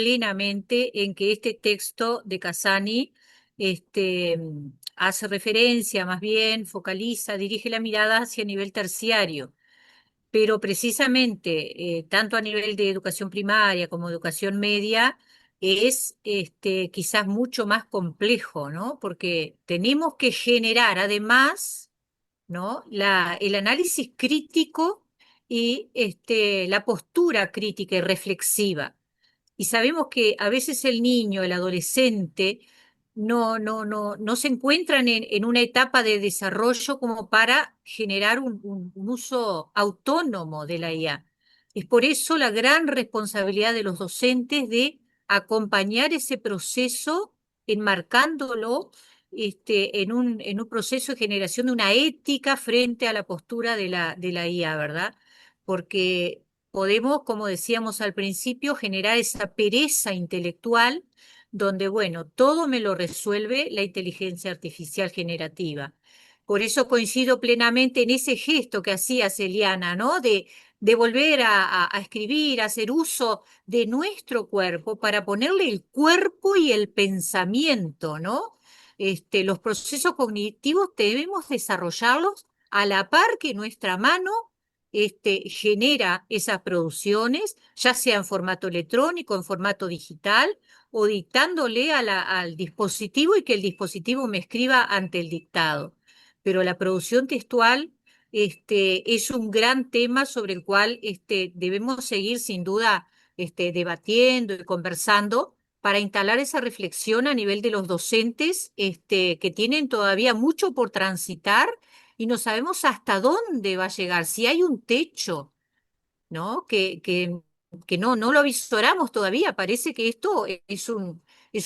en que este texto de Casani hace referencia, más bien focaliza, dirige la mirada hacia nivel terciario, pero precisamente tanto a nivel de educación primaria como educación media es quizás mucho más complejo, ¿no? Porque tenemos que generar además, ¿no? El análisis crítico y la postura crítica y reflexiva. Y sabemos que a veces el niño, el adolescente, no se encuentran en una etapa de desarrollo como para generar un uso autónomo de la IA. Es por eso la gran responsabilidad de los docentes de acompañar ese proceso, enmarcándolo en un proceso de generación de una ética frente a la postura de la IA, ¿verdad? Porque podemos, como decíamos al principio, generar esa pereza intelectual donde, bueno, todo me lo resuelve la inteligencia artificial generativa. Por eso coincido plenamente en ese gesto que hacía Eliana, ¿no? De volver a escribir, a hacer uso de nuestro cuerpo para ponerle el cuerpo y el pensamiento, ¿no? Los procesos cognitivos debemos desarrollarlos a la par que nuestra mano genera esas producciones, ya sea en formato electrónico, en formato digital, o dictándole al dispositivo y que el dispositivo me escriba ante el dictado. Pero la producción textual es un gran tema sobre el cual debemos seguir sin duda debatiendo y conversando para instalar esa reflexión a nivel de los docentes que tienen todavía mucho por transitar y no sabemos hasta dónde va a llegar, si hay un techo, ¿no? Que no lo avisoramos todavía, parece que esto es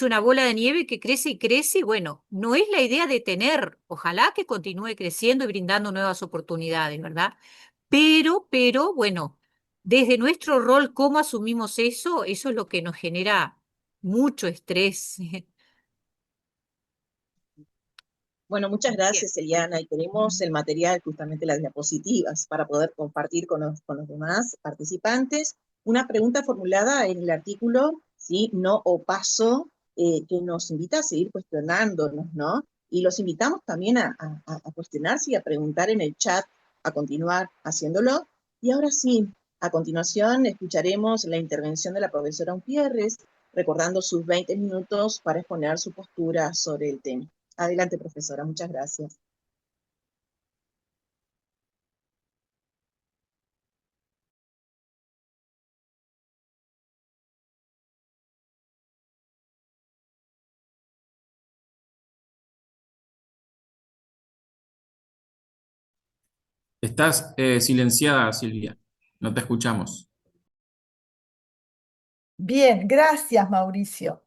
una bola de nieve que crece y crece, y bueno, no es la idea de tener, ojalá que continúe creciendo y brindando nuevas oportunidades, ¿verdad? Pero, bueno, desde nuestro rol, ¿cómo asumimos eso? Eso es lo que nos genera mucho estrés. Bueno, muchas Bien. gracias, Eliana, y tenemos el material, justamente las diapositivas, para poder compartir con los demás participantes. Una pregunta formulada en el artículo, ¿sí? No o paso, que nos invita a seguir cuestionándonos, ¿no? Y los invitamos también a cuestionarse y a preguntar en el chat, a continuar haciéndolo. Y ahora sí, a continuación escucharemos la intervención de la profesora Umpierres, recordando sus 20 minutos para exponer su postura sobre el tema. Adelante, profesora, muchas gracias. Estás silenciada, Silvia. No te escuchamos. Bien, gracias, Mauricio.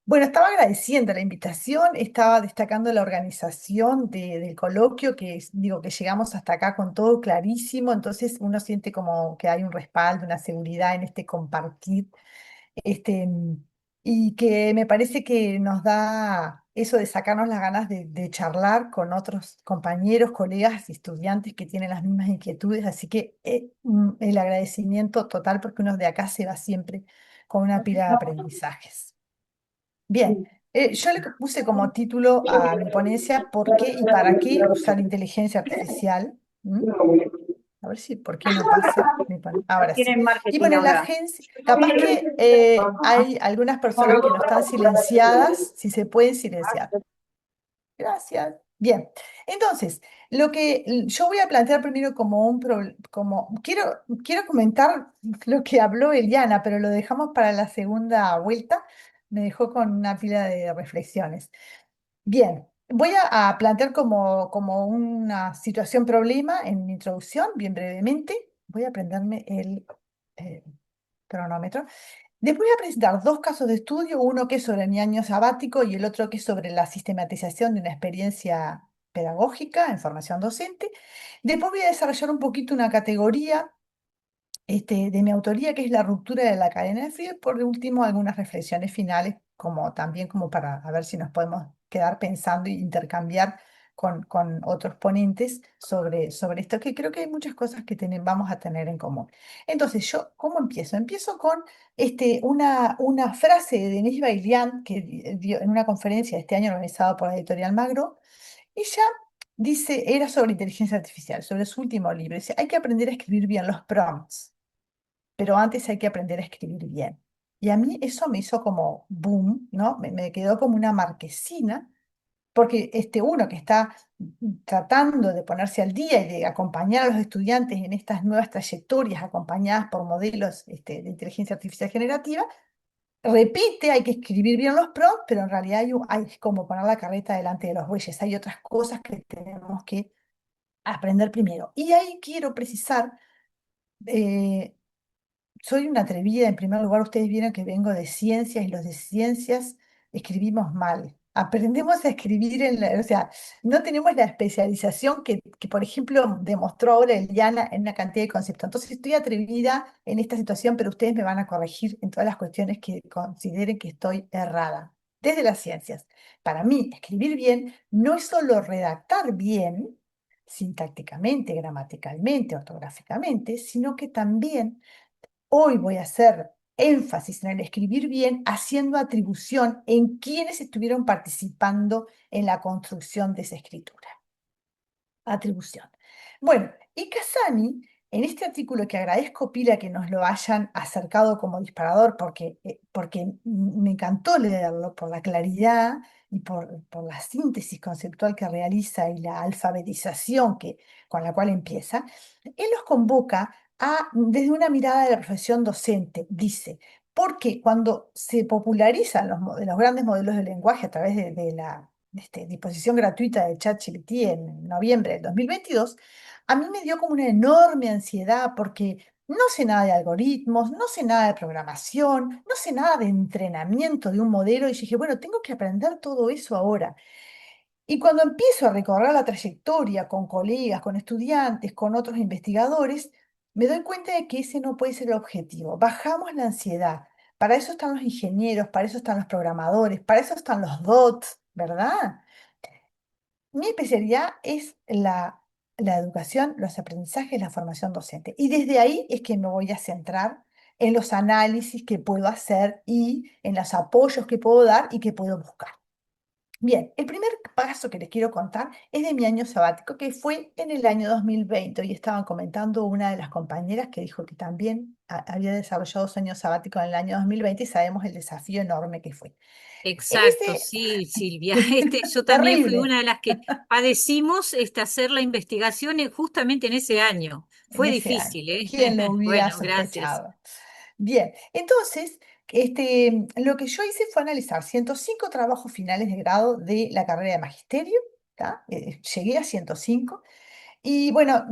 Bueno, estaba agradeciendo la invitación, estaba destacando la organización del coloquio, digo que llegamos hasta acá con todo clarísimo, entonces uno siente como que hay un respaldo, una seguridad en este compartir, este, y que me parece que nos da eso de sacarnos las ganas de charlar con otros compañeros, colegas y estudiantes que tienen las mismas inquietudes, así que el agradecimiento total porque uno de acá se va siempre con una pila de aprendizajes. Bien, yo le puse como título a mi ponencia ¿Por qué y para qué usar inteligencia artificial? ¿Mm? A ver si, ¿por qué no pasa? Ahora sí. Tienen Y marketing bueno, en la ahora. agencia, capaz que hay algunas personas que no están silenciadas, si se pueden silenciar. Gracias. Bien, entonces, lo que yo voy a plantear primero como quiero comentar lo que habló Eliana, pero lo dejamos para la segunda vuelta. Me dejó con una pila de reflexiones. Bien, voy a plantear como una situación problema en mi introducción, bien brevemente. Voy a prenderme el eh, cronómetro. Les voy a presentar dos casos de estudio, uno que es sobre mi año sabático y el otro que es sobre la sistematización de una experiencia pedagógica en formación docente. Después voy a desarrollar un poquito una categoría de mi autoría, que es la ruptura de la cadena de frío, y por último algunas reflexiones finales, también como para a ver si nos podemos quedar pensando e intercambiar con otros ponentes sobre esto, que creo que hay muchas cosas que vamos a tener en común. Entonces, yo, ¿cómo empiezo? Empiezo con una frase de Denise Bailian, que dio en una conferencia este año organizada por la editorial Magro. Ella dice, era sobre inteligencia artificial, sobre su último libro. Dice, hay que aprender a escribir bien los prompts, pero antes hay que aprender a escribir bien. Y a mí eso me hizo como boom, ¿no? Me quedó como una marquesina, porque uno que está tratando de ponerse al día y de acompañar a los estudiantes en estas nuevas trayectorias acompañadas por modelos de inteligencia artificial generativa, repite, hay que escribir bien los prompts, pero en realidad hay como poner la carreta delante de los bueyes. Hay otras cosas que tenemos que aprender primero. Y ahí quiero precisar, eh, soy una atrevida, en primer lugar, ustedes vieron que vengo de ciencias y los de ciencias escribimos mal. Aprendemos a escribir o sea, no tenemos la especialización que, por ejemplo, demostró ahora Eliana en una cantidad de conceptos. Entonces estoy atrevida en esta situación, pero ustedes me van a corregir en todas las cuestiones que consideren que estoy errada. Desde las ciencias, para mí, escribir bien no es solo redactar bien, sintácticamente, gramaticalmente, ortográficamente, sino que también hoy voy a hacer énfasis en el escribir bien, haciendo atribución en quienes estuvieron participando en la construcción de esa escritura. Atribución. Bueno, y Casani, en este artículo que agradezco, Pila, que nos lo hayan acercado como disparador, porque me encantó leerlo por la claridad y por la síntesis conceptual que realiza y la alfabetización con la cual empieza, él nos convoca desde una mirada de la profesión docente, dice, porque cuando se popularizan los grandes modelos de lenguaje a través de la disposición gratuita de ChatGPT en noviembre del 2022, a mí me dio como una enorme ansiedad porque no sé nada de algoritmos, no sé nada de programación, no sé nada de entrenamiento de un modelo y dije, bueno, tengo que aprender todo eso ahora. Y cuando empiezo a recorrer la trayectoria con colegas, con estudiantes, con otros investigadores, me doy cuenta de que ese no puede ser el objetivo. Bajamos la ansiedad. Para eso están los ingenieros, para eso están los programadores, para eso están los bots, ¿verdad? Mi especialidad es la educación, los aprendizajes, la formación docente. Y desde ahí es que me voy a centrar en los análisis que puedo hacer y en los apoyos que puedo dar y que puedo buscar. Bien, el primer paso que les quiero contar es de mi año sabático, que fue en el año 2020. Y estaban comentando una de las compañeras que dijo que también había desarrollado su año sabático en el año 2020 y sabemos el desafío enorme que fue. En Exacto, ese, sí, Silvia. Yo también fui terrible, una de las que padecimos hacer la investigación justamente en ese año. en Fue ese año. difícil, ¿eh? ¿Quién lo hubiera Bueno, gracias. sospechado? Bien, entonces, lo que yo hice fue analizar 105 trabajos finales de grado de la carrera de magisterio, ¿tá? Llegué a 105. Y bueno,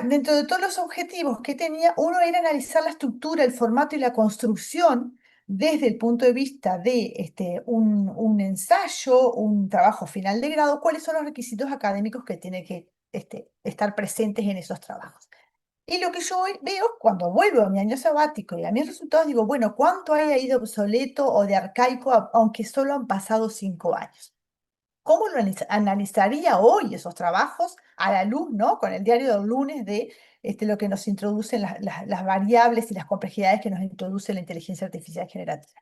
dentro de todos los objetivos que tenía, uno era analizar la estructura, el formato y la construcción desde el punto de vista de un ensayo, un trabajo final de grado, cuáles son los requisitos académicos que tienen que estar presentes en esos trabajos. Y lo que yo hoy veo cuando vuelvo a mi año sabático y a mis resultados, digo, bueno, ¿cuánto haya ido obsoleto o de arcaico, aunque solo han pasado 5 años? ¿Cómo lo analizaría hoy esos trabajos a la luz, ¿no? Con el diario del lunes de lo que nos introducen las variables y las complejidades que nos introduce la inteligencia artificial generativa?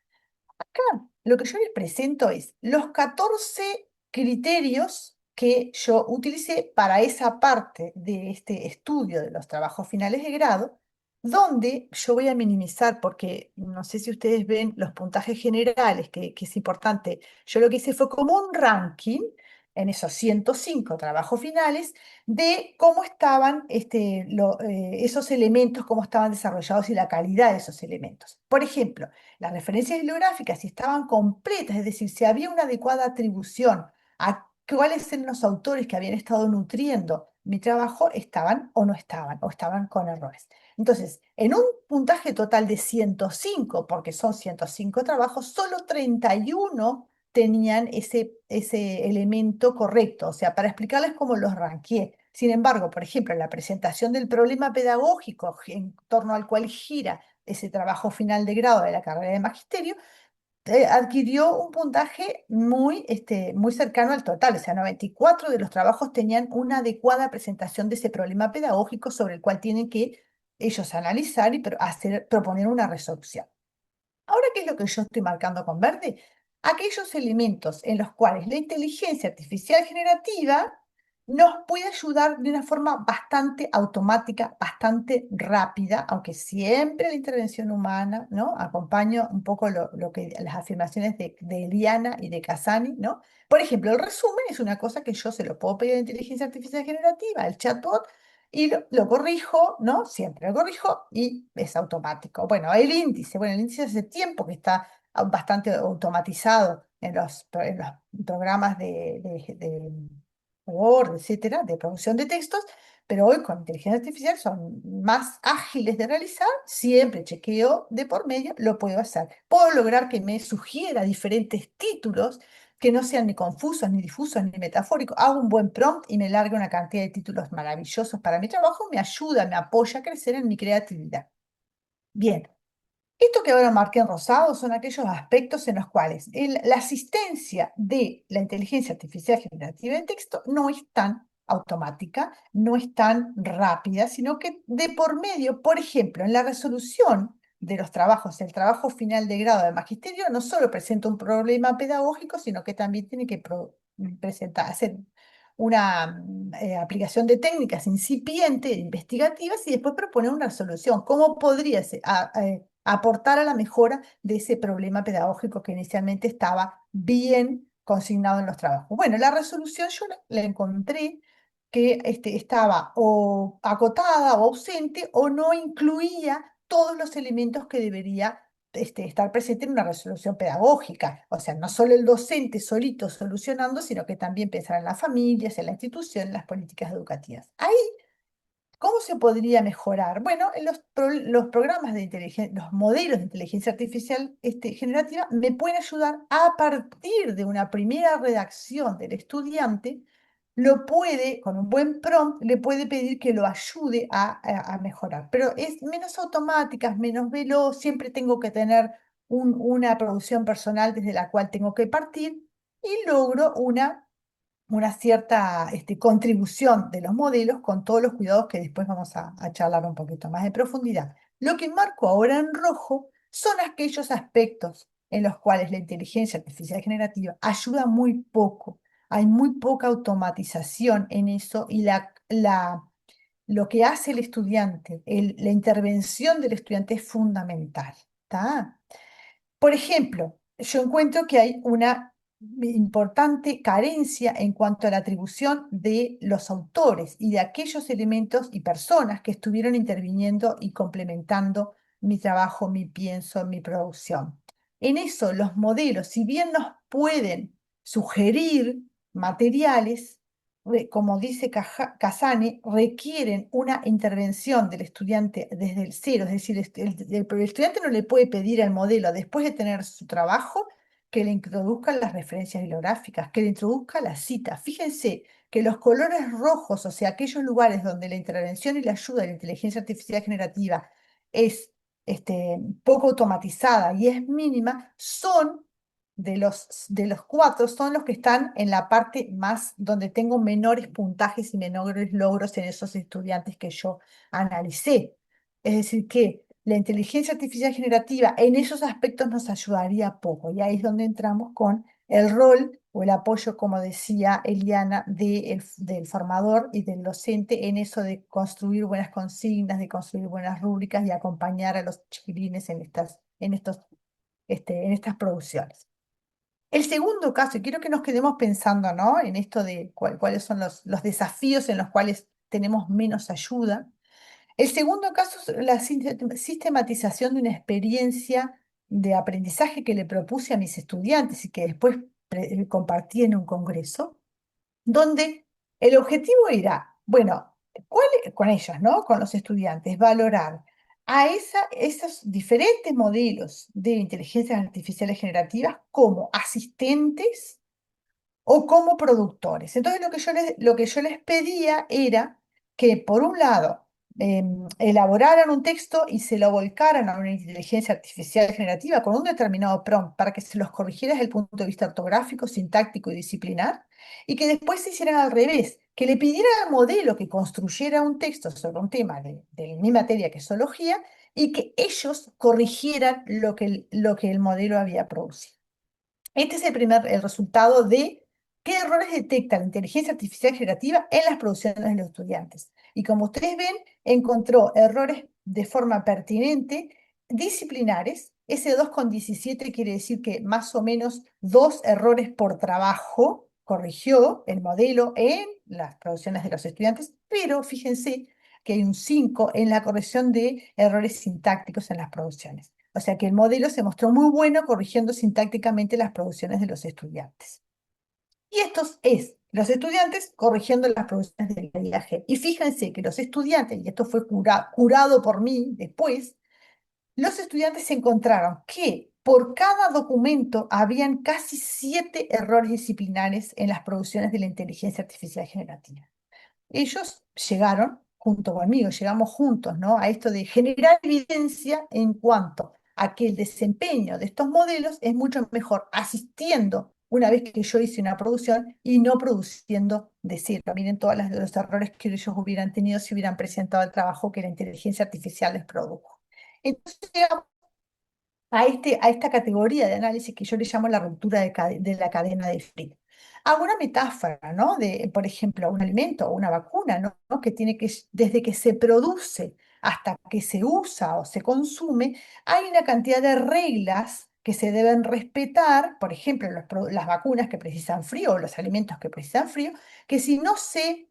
Acá lo que yo les presento es los 14 criterios que yo utilicé para esa parte de este estudio de los trabajos finales de grado, donde yo voy a minimizar, porque no sé si ustedes ven los puntajes generales, que es importante. Yo lo que hice fue como un ranking en esos 105 trabajos finales de cómo estaban esos elementos, cómo estaban desarrollados y la calidad de esos elementos. Por ejemplo, las referencias bibliográficas, si estaban completas, es decir, si había una adecuada atribución a cuáles eran los autores que habían estado nutriendo mi trabajo, estaban o no estaban, o estaban con errores. Entonces, en un puntaje total de 105, porque son 105 trabajos, solo 31 tenían ese elemento correcto, o sea, para explicarles cómo los ranqueé. Sin embargo, por ejemplo, en la presentación del problema pedagógico en torno al cual gira ese trabajo final de grado de la carrera de magisterio, adquirió un puntaje muy cercano al total, o sea, 94 de los trabajos tenían una adecuada presentación de ese problema pedagógico sobre el cual tienen que ellos analizar y proponer una resolución. Ahora, ¿qué es lo que yo estoy marcando con verde? Aquellos elementos en los cuales la inteligencia artificial generativa nos puede ayudar de una forma bastante automática, bastante rápida, aunque siempre la intervención humana, ¿no? Acompaño un poco las afirmaciones de Eliana y de Casani, ¿no? Por ejemplo, el resumen es una cosa que yo se lo puedo pedir a la inteligencia artificial generativa, el chatbot, y lo corrijo, ¿no? Siempre lo corrijo y es automático. Bueno, el índice hace tiempo que está bastante automatizado en los programas de Word, etcétera, de producción de textos, pero hoy con inteligencia artificial son más ágiles de realizar, siempre chequeo de por medio, lo puedo hacer. Puedo lograr que me sugiera diferentes títulos que no sean ni confusos, ni difusos, ni metafóricos. Hago un buen prompt y me larga una cantidad de títulos maravillosos para mi trabajo, me ayuda, me apoya a crecer en mi creatividad. Bien, esto que ahora marqué en rosado son aquellos aspectos en los cuales la asistencia de la inteligencia artificial generativa de texto no es tan automática, no es tan rápida, sino que de por medio, por ejemplo, en la resolución de los trabajos, el trabajo final de grado de magisterio no solo presenta un problema pedagógico, sino que también tiene que hacer una aplicación de técnicas incipientes, investigativas, y después proponer una resolución. ¿Cómo podría aportar a la mejora de ese problema pedagógico que inicialmente estaba bien consignado en los trabajos? Bueno, la resolución yo la encontré que estaba o acotada o ausente o no incluía todos los elementos que debería estar presente en una resolución pedagógica. O sea, no solo el docente solito solucionando, sino que también pensar en las familias, en la institución, en las políticas educativas. Ahí, ¿cómo se podría mejorar? Bueno, en los programas de inteligencia, los modelos de inteligencia artificial generativa me pueden ayudar a partir de una primera redacción del estudiante, con un buen prompt, le puede pedir que lo ayude a mejorar. Pero es menos automática, es menos veloz, siempre tengo que tener una producción personal desde la cual tengo que partir y logro una cierta contribución de los modelos con todos los cuidados que después vamos a charlar un poquito más de profundidad. Lo que marco ahora en rojo son aquellos aspectos en los cuales la inteligencia artificial generativa ayuda muy poco. Hay muy poca automatización en eso y lo que hace el estudiante, la intervención del estudiante es fundamental. ¿Tá? Por ejemplo, yo encuentro que hay una importante carencia en cuanto a la atribución de los autores y de aquellos elementos y personas que estuvieron interviniendo y complementando mi trabajo, mi pienso, mi producción. En eso, los modelos, si bien nos pueden sugerir materiales, como dice Casani, requieren una intervención del estudiante desde el cero, es decir, el estudiante no le puede pedir al modelo, después de tener su trabajo, que le introduzca las referencias bibliográficas, que le introduzca la cita. Fíjense que los colores rojos, o sea, aquellos lugares donde la intervención y la ayuda de la inteligencia artificial generativa es poco automatizada y es mínima, son de los cuatro, son los que están en la parte más donde tengo menores puntajes y menores logros en esos estudiantes que yo analicé. Es decir, que la inteligencia artificial generativa en esos aspectos nos ayudaría poco. Y ahí es donde entramos con el rol o el apoyo, como decía Eliana, del formador y del docente en eso de construir buenas consignas, de construir buenas rúbricas y acompañar a los chiquilines en estas producciones. El segundo caso, y quiero que nos quedemos pensando, ¿no? En esto de cuáles son los desafíos en los cuales tenemos menos ayuda. El segundo caso es la sistematización de una experiencia de aprendizaje que le propuse a mis estudiantes y que después compartí en un congreso, donde el objetivo era, bueno, con ellos, ¿no? Con los estudiantes, valorar a esos diferentes modelos de inteligencias artificiales generativas como asistentes o como productores. Entonces lo que yo les pedía era que, por un lado, elaboraran un texto y se lo volcaran a una inteligencia artificial generativa con un determinado prompt para que se los corrigiera desde el punto de vista ortográfico, sintáctico y disciplinar, y que después se hicieran al revés, que le pidieran al modelo que construyera un texto sobre un tema de mi materia, que es zoología, y que ellos corrigieran lo que el modelo había producido. Este es el resultado de qué errores detecta la inteligencia artificial generativa en las producciones de los estudiantes. Y como ustedes ven, encontró errores de forma pertinente, disciplinares. Ese 2,17 quiere decir que más o menos 2 errores por trabajo corrigió el modelo en las producciones de los estudiantes, pero fíjense que hay un 5 en la corrección de errores sintácticos en las producciones. O sea que el modelo se mostró muy bueno corrigiendo sintácticamente las producciones de los estudiantes. Y estos es los estudiantes corrigiendo las producciones del IAG. Y fíjense que los estudiantes, y esto fue curado por mí después, los estudiantes encontraron que por cada documento habían casi 7 errores disciplinares en las producciones de la inteligencia artificial generativa. Ellos llegaron junto conmigo, llegamos juntos, ¿no? A esto de generar evidencia en cuanto a que el desempeño de estos modelos es mucho mejor asistiendo una vez que yo hice una producción y no produciendo de cero. Miren todos los errores que ellos hubieran tenido si hubieran presentado el trabajo que la inteligencia artificial les produjo. Entonces llegamos a esta categoría de análisis que yo le llamo la ruptura de la cadena de frío. Hago una metáfora, ¿no? De, por ejemplo, un alimento o una vacuna, ¿no? Que tiene que, desde que se produce hasta que se usa o se consume, hay una cantidad de reglas que se deben respetar, por ejemplo, las vacunas que precisan frío o los alimentos que precisan frío, que si no se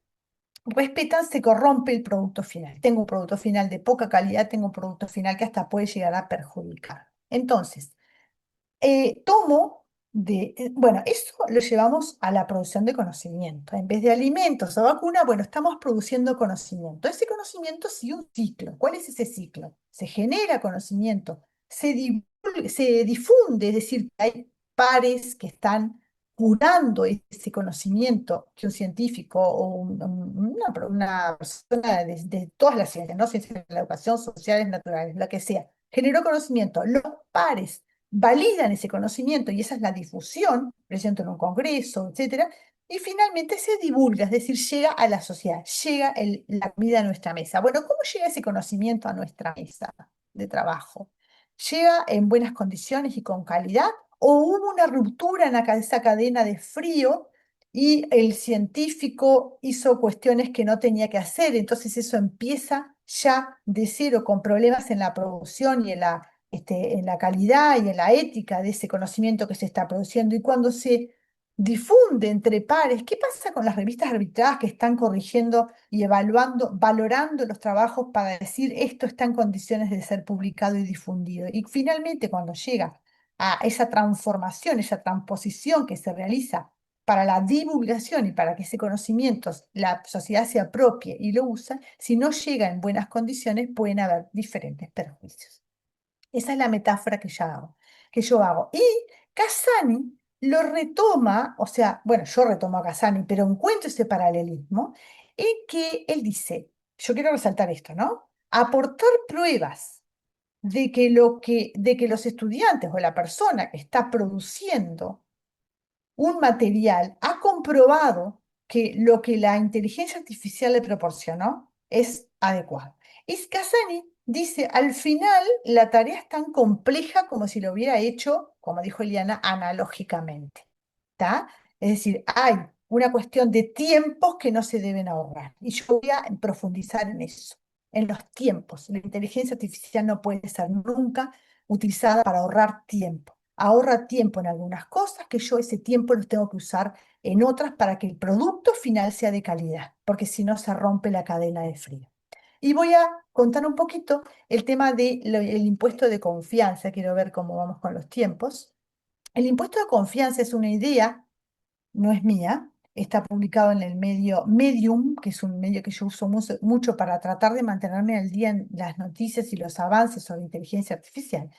respetan, se corrompe el producto final. Tengo un producto final de poca calidad, tengo un producto final que hasta puede llegar a perjudicar. Entonces, bueno, eso lo llevamos a la producción de conocimiento. En vez de alimentos o vacuna, bueno, estamos produciendo conocimiento. Ese conocimiento sigue un ciclo. ¿Cuál es ese ciclo? Se genera conocimiento, se difunde, es decir, que hay pares que están curando ese conocimiento que un científico o una persona de todas las ciencias, ¿no? Ciencias de la educación, sociales, naturales, lo que sea, generó conocimiento. Los pares validan ese conocimiento y esa es la difusión, presento en un congreso, etcétera, y finalmente se divulga, es decir, llega a la sociedad, llega la comida a nuestra mesa. Bueno, ¿cómo llega ese conocimiento a nuestra mesa de trabajo? ¿Llega en buenas condiciones y con calidad? ¿O hubo una ruptura en esa cadena de frío y el científico hizo cuestiones que no tenía que hacer? Entonces eso empieza ya de cero con problemas en la producción y en la calidad y en la ética de ese conocimiento que se está produciendo. Y cuando se difunde entre pares, ¿qué pasa con las revistas arbitradas que están corrigiendo y evaluando, valorando los trabajos para decir esto está en condiciones de ser publicado y difundido? Y finalmente, cuando llega a esa transformación, esa transposición que se realiza para la divulgación y para que ese conocimiento la sociedad se apropie y lo usa, si no llega en buenas condiciones, pueden haber diferentes perjuicios. Esa es la metáfora que yo hago. Y Casani lo retoma, o sea, bueno, yo retomo a Casani, pero encuentro ese paralelismo en que él dice, yo quiero resaltar esto, ¿no? Aportar pruebas de que los estudiantes o la persona que está produciendo un material ha comprobado que lo que la inteligencia artificial le proporcionó es adecuado. Y Casani dice, al final la tarea es tan compleja como si lo hubiera hecho, como dijo Eliana, analógicamente. ¿Está? Es decir, hay una cuestión de tiempos que no se deben ahorrar. Y yo voy a profundizar en eso, en los tiempos. La inteligencia artificial no puede ser nunca utilizada para ahorrar tiempo. Ahorra tiempo en algunas cosas que yo ese tiempo lo tengo que usar en otras para que el producto final sea de calidad, porque si no se rompe la cadena de frío. Y voy a contar un poquito el tema del impuesto de confianza. Quiero ver cómo vamos con los tiempos. El impuesto de confianza es una idea, no es mía, está publicado en el medio Medium, que es un medio que yo uso mucho para tratar de mantenerme al día en las noticias y los avances sobre inteligencia artificial.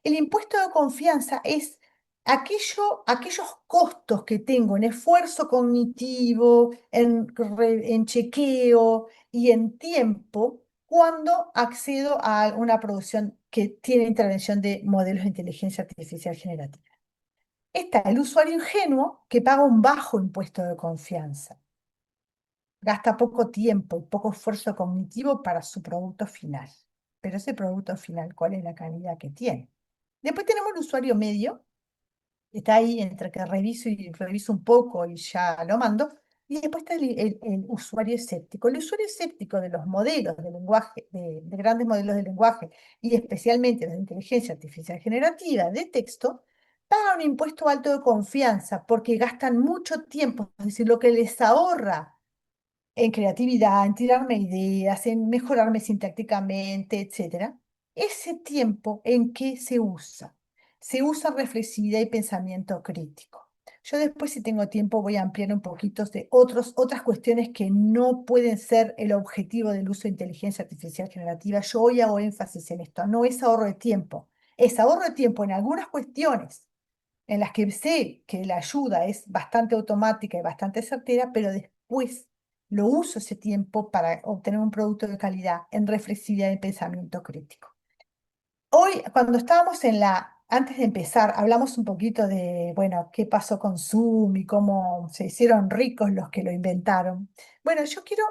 El impuesto de confianza es aquellos costos que tengo en esfuerzo cognitivo, en chequeo y en tiempo, cuando accedo a una producción que tiene intervención de modelos de inteligencia artificial generativa. Está el usuario ingenuo que paga un bajo impuesto de confianza, gasta poco tiempo y poco esfuerzo cognitivo para su producto final. Pero ese producto final, ¿cuál es la calidad que tiene? Después tenemos el usuario medio, que está ahí entre que reviso un poco y ya lo mando. Y después está el usuario escéptico. El usuario escéptico de los modelos de lenguaje, de grandes modelos de lenguaje, y especialmente de inteligencia artificial generativa de texto, paga un impuesto alto de confianza porque gastan mucho tiempo, es decir, lo que les ahorra en creatividad, en tirarme ideas, en mejorarme sintácticamente, etcétera. Ese tiempo en qué se usa reflexividad y pensamiento crítico. Yo después, si tengo tiempo, voy a ampliar un poquito de otras cuestiones que no pueden ser el objetivo del uso de inteligencia artificial generativa. Yo hoy hago énfasis en esto, no es ahorro de tiempo, es ahorro de tiempo en algunas cuestiones en las que sé que la ayuda es bastante automática y bastante certera, pero después lo uso ese tiempo para obtener un producto de calidad en reflexividad y pensamiento crítico. Hoy, cuando estábamos antes de empezar, hablamos un poquito de, bueno, qué pasó con Zoom y cómo se hicieron ricos los que lo inventaron. Bueno, yo quiero,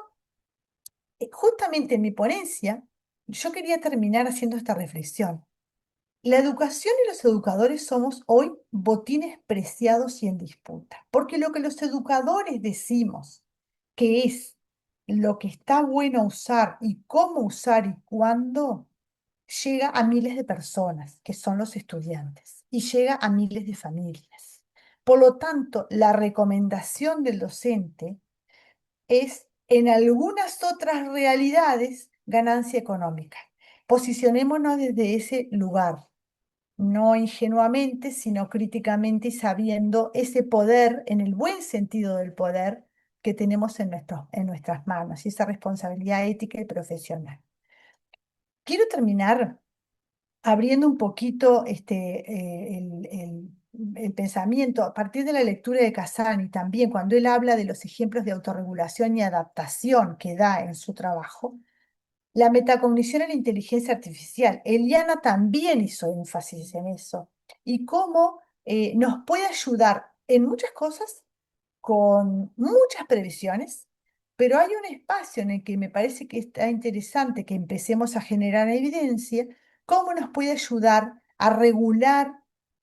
justamente en mi ponencia, yo quería terminar haciendo esta reflexión. La educación y los educadores somos hoy botines preciados y en disputa, porque lo que los educadores decimos que es lo que está bueno usar y cómo usar y cuándo, llega a miles de personas, que son los estudiantes, y llega a miles de familias. Por lo tanto, la recomendación del docente es, en algunas otras realidades, ganancia económica. Posicionémonos desde ese lugar, no ingenuamente, sino críticamente y sabiendo ese poder, en el buen sentido del poder, que tenemos en nuestras manos y esa responsabilidad ética y profesional. Quiero terminar abriendo un poquito el pensamiento a partir de la lectura de Casani también, cuando él habla de los ejemplos de autorregulación y adaptación que da en su trabajo. La metacognición en la inteligencia artificial. Eliana también hizo énfasis en eso. Y cómo nos puede ayudar en muchas cosas, con muchas previsiones, pero hay un espacio en el que me parece que está interesante que empecemos a generar evidencia, cómo nos puede ayudar a regular,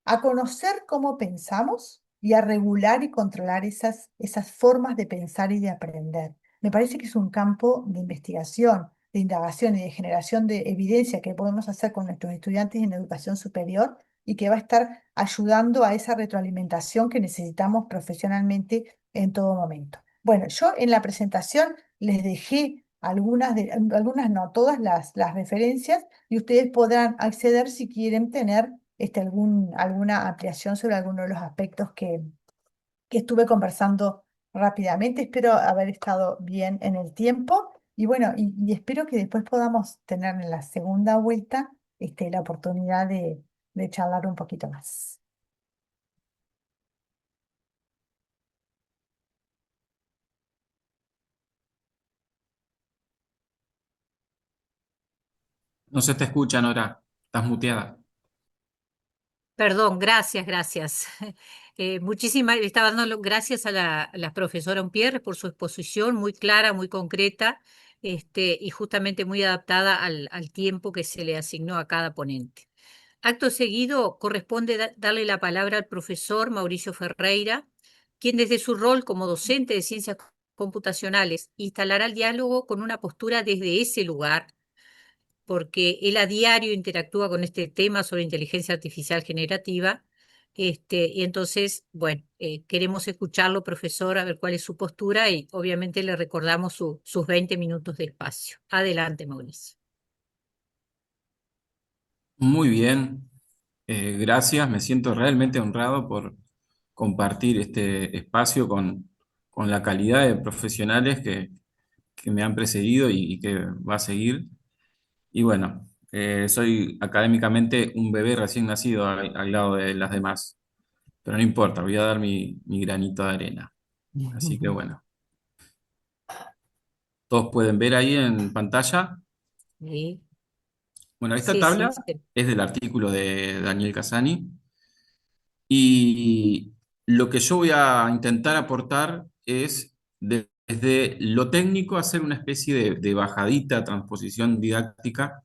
a conocer cómo pensamos y a regular y controlar esas formas de pensar y de aprender. Me parece que es un campo de investigación, de indagación y de generación de evidencia que podemos hacer con nuestros estudiantes en educación superior y que va a estar ayudando a esa retroalimentación que necesitamos profesionalmente en todo momento. Bueno, yo en la presentación les dejé algunas no todas las referencias y ustedes podrán acceder si quieren tener alguna ampliación sobre alguno de los aspectos que estuve conversando rápidamente. Espero haber estado bien en el tiempo y bueno, y espero que después podamos tener en la segunda vuelta la oportunidad de charlar un poquito más. No se te escucha, Nora. Estás muteada. Perdón, gracias. Muchísimas, estaba dando gracias a la profesora Umpierre por su exposición muy clara, muy concreta, y justamente muy adaptada al tiempo que se le asignó a cada ponente. Acto seguido, corresponde darle la palabra al profesor Mauricio Ferreira, quien desde su rol como docente de ciencias computacionales instalará el diálogo con una postura desde ese lugar, porque él a diario interactúa con este tema sobre inteligencia artificial generativa. Y entonces, bueno, queremos escucharlo, profesor, a ver cuál es su postura y obviamente le recordamos sus 20 minutos de espacio. Adelante, Mauricio. Muy bien. Gracias. Me siento realmente honrado por compartir este espacio con la calidad de profesionales que me han precedido y que va a seguir. Y bueno, soy académicamente un bebé recién nacido al lado de las demás, pero no importa, voy a dar mi granito de arena. Así que bueno, todos pueden ver ahí en pantalla. Sí, Bueno, esta sí, sí, tabla sí. es del artículo de Daniel Casani y lo que yo voy a intentar aportar es desde lo técnico hacer una especie de bajadita, transposición didáctica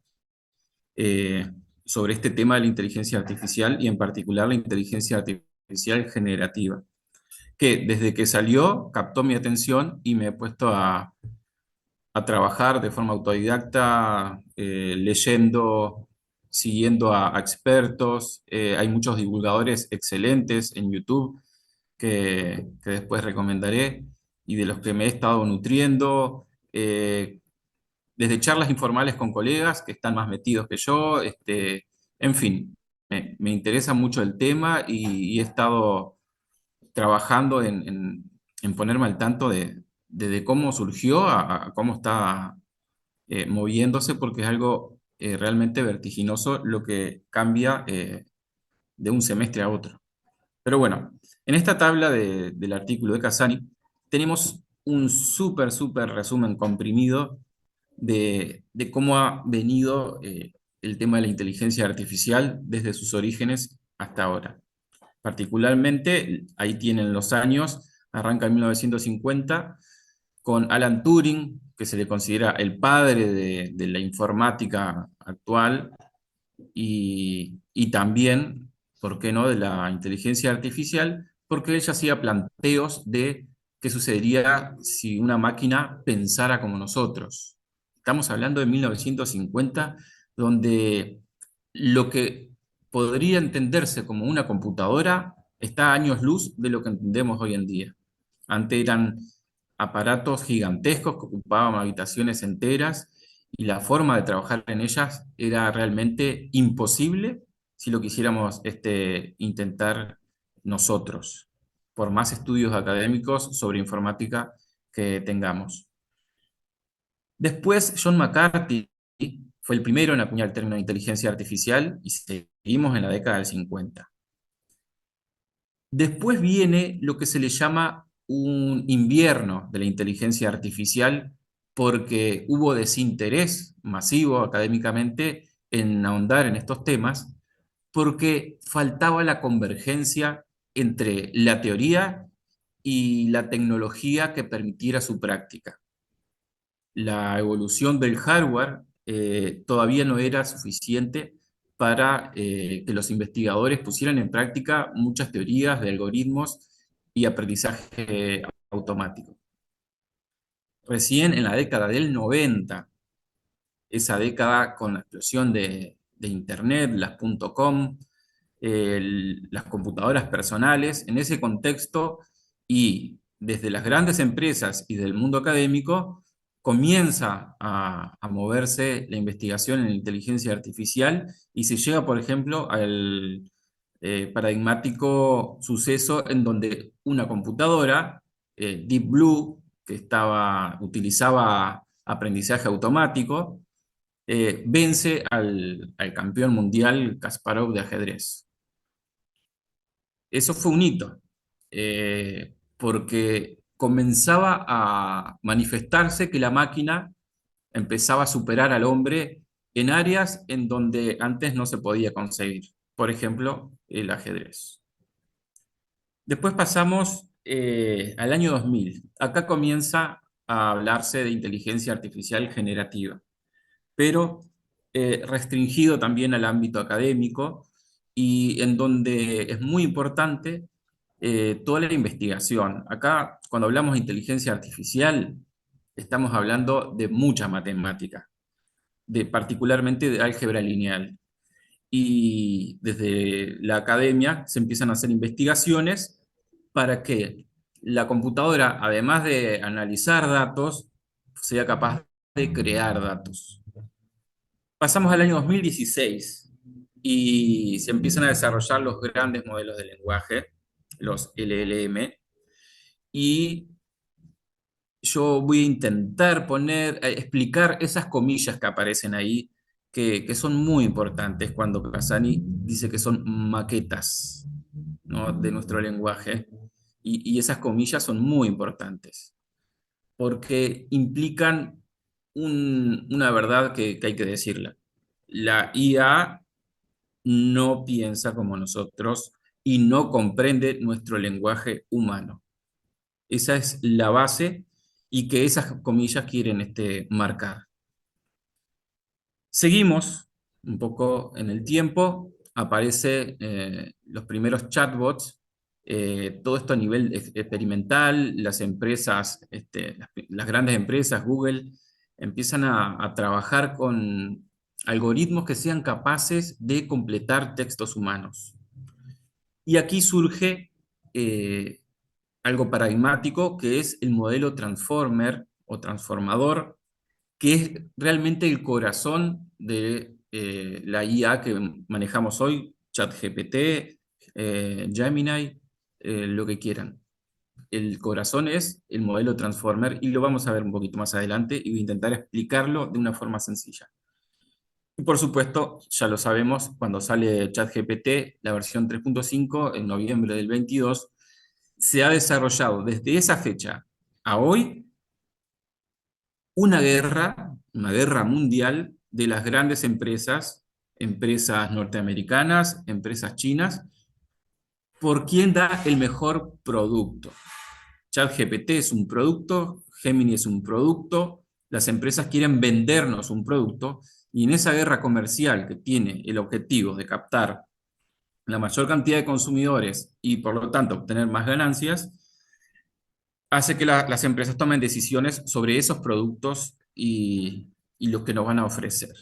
eh, sobre este tema de la inteligencia artificial y en particular la inteligencia artificial generativa, que desde que salió captó mi atención y me he puesto a trabajar de forma autodidacta, leyendo, siguiendo a expertos. Hay muchos divulgadores excelentes en YouTube que después recomendaré y de los que me he estado nutriendo. Desde charlas informales con colegas que están más metidos que yo, en fin, me interesa mucho el tema y he estado trabajando en ponerme al tanto de cómo surgió a cómo está moviéndose, porque es algo realmente vertiginoso lo que cambia de un semestre a otro. Pero bueno, en esta tabla del artículo de Casani tenemos un súper resumen comprimido de cómo ha venido el tema de la inteligencia artificial desde sus orígenes hasta ahora. Particularmente, ahí tienen los años, arranca en 1950 con Alan Turing, que se le considera el padre de la informática actual, y también, ¿por qué no?, de la inteligencia artificial, porque él ya hacía planteos de qué sucedería si una máquina pensara como nosotros. Estamos hablando de 1950, donde lo que podría entenderse como una computadora está a años luz de lo que entendemos hoy en día. Antes eran aparatos gigantescos que ocupaban habitaciones enteras y la forma de trabajar en ellas era realmente imposible si lo quisiéramos intentar nosotros, por más estudios académicos sobre informática que tengamos. Después, John McCarthy fue el primero en acuñar el término de inteligencia artificial y seguimos en la década del 50. Después viene lo que se le llama un invierno de la inteligencia artificial porque hubo desinterés masivo académicamente en ahondar en estos temas porque faltaba la convergencia entre la teoría y la tecnología que permitiera su práctica. La evolución del hardware todavía no era suficiente para que los investigadores pusieran en práctica muchas teorías de algoritmos y aprendizaje automático. Recién en la década del 90, esa década con la explosión de Internet, las .com, las computadoras personales, en ese contexto y desde las grandes empresas y del mundo académico, comienza a moverse la investigación en inteligencia artificial y se llega, por ejemplo, al paradigmático suceso en donde una computadora, Deep Blue, que utilizaba aprendizaje automático, vence al campeón mundial Kasparov de ajedrez. Eso fue un hito, porque comenzaba a manifestarse que la máquina empezaba a superar al hombre en áreas en donde antes no se podía conseguir. Por ejemplo, el ajedrez. Después pasamos al año 2000. Acá comienza a hablarse de inteligencia artificial generativa, pero restringido también al ámbito académico y en donde es muy importante toda la investigación. Acá, cuando hablamos de inteligencia artificial, estamos hablando de mucha matemática, particularmente de álgebra lineal. Y desde la academia se empiezan a hacer investigaciones para que la computadora, además de analizar datos, sea capaz de crear datos. Pasamos al año 2016 y se empiezan a desarrollar los grandes modelos de lenguaje, los LLM, y yo voy a intentar explicar esas comillas que aparecen ahí, que son muy importantes cuando Casani dice que son maquetas, ¿no?, de nuestro lenguaje, y esas comillas son muy importantes, porque implican una verdad que hay que decirla. La IA no piensa como nosotros y no comprende nuestro lenguaje humano. Esa es la base y que esas comillas quieren marcar. Seguimos un poco en el tiempo, aparece los primeros chatbots, todo esto a nivel experimental, las empresas, las grandes empresas, Google, empiezan a trabajar con algoritmos que sean capaces de completar textos humanos. Y aquí surge algo paradigmático que es el modelo transformer o transformador, que es realmente el corazón de la IA que manejamos hoy, ChatGPT, Gemini, lo que quieran. El corazón es el modelo transformer y lo vamos a ver un poquito más adelante y voy a intentar explicarlo de una forma sencilla. Y por supuesto, ya lo sabemos, cuando sale ChatGPT, la versión 3.5, en noviembre del 22, se ha desarrollado desde esa fecha a hoy una guerra mundial de las grandes empresas norteamericanas, empresas chinas, por quién da el mejor producto. ChatGPT es un producto, Gemini es un producto, las empresas quieren vendernos un producto y en esa guerra comercial que tiene el objetivo de captar la mayor cantidad de consumidores y por lo tanto obtener más ganancias, hace que las empresas tomen decisiones sobre esos productos y los que nos van a ofrecer.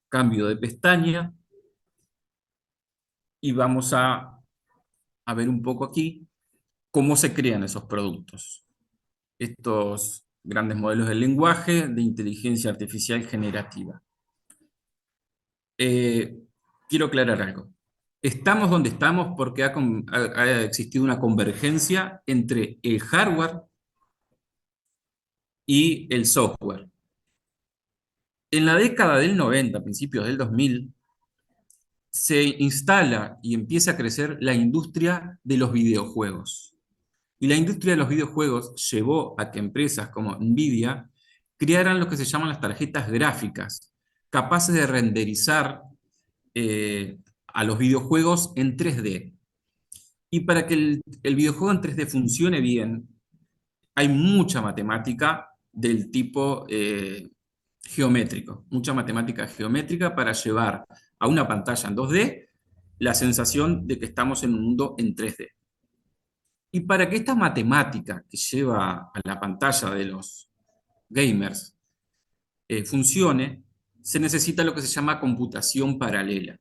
Cambio de pestaña y vamos a ver un poco aquí cómo se crean esos productos. Estos grandes modelos de lenguaje de inteligencia artificial generativa. Quiero aclarar algo. Estamos donde estamos porque ha existido una convergencia entre el hardware y el software. En la década del 90, principios del 2000, se instala y empieza a crecer la industria de los videojuegos. Y la industria de los videojuegos llevó a que empresas como Nvidia crearan lo que se llaman las tarjetas gráficas, capaces de renderizar a los videojuegos en 3D. Y para que el videojuego en 3D funcione bien, hay mucha matemática del tipo geométrico, mucha matemática geométrica para llevar a una pantalla en 2D la sensación de que estamos en un mundo en 3D. Y para que esta matemática que lleva a la pantalla de los gamers funcione, se necesita lo que se llama computación paralela.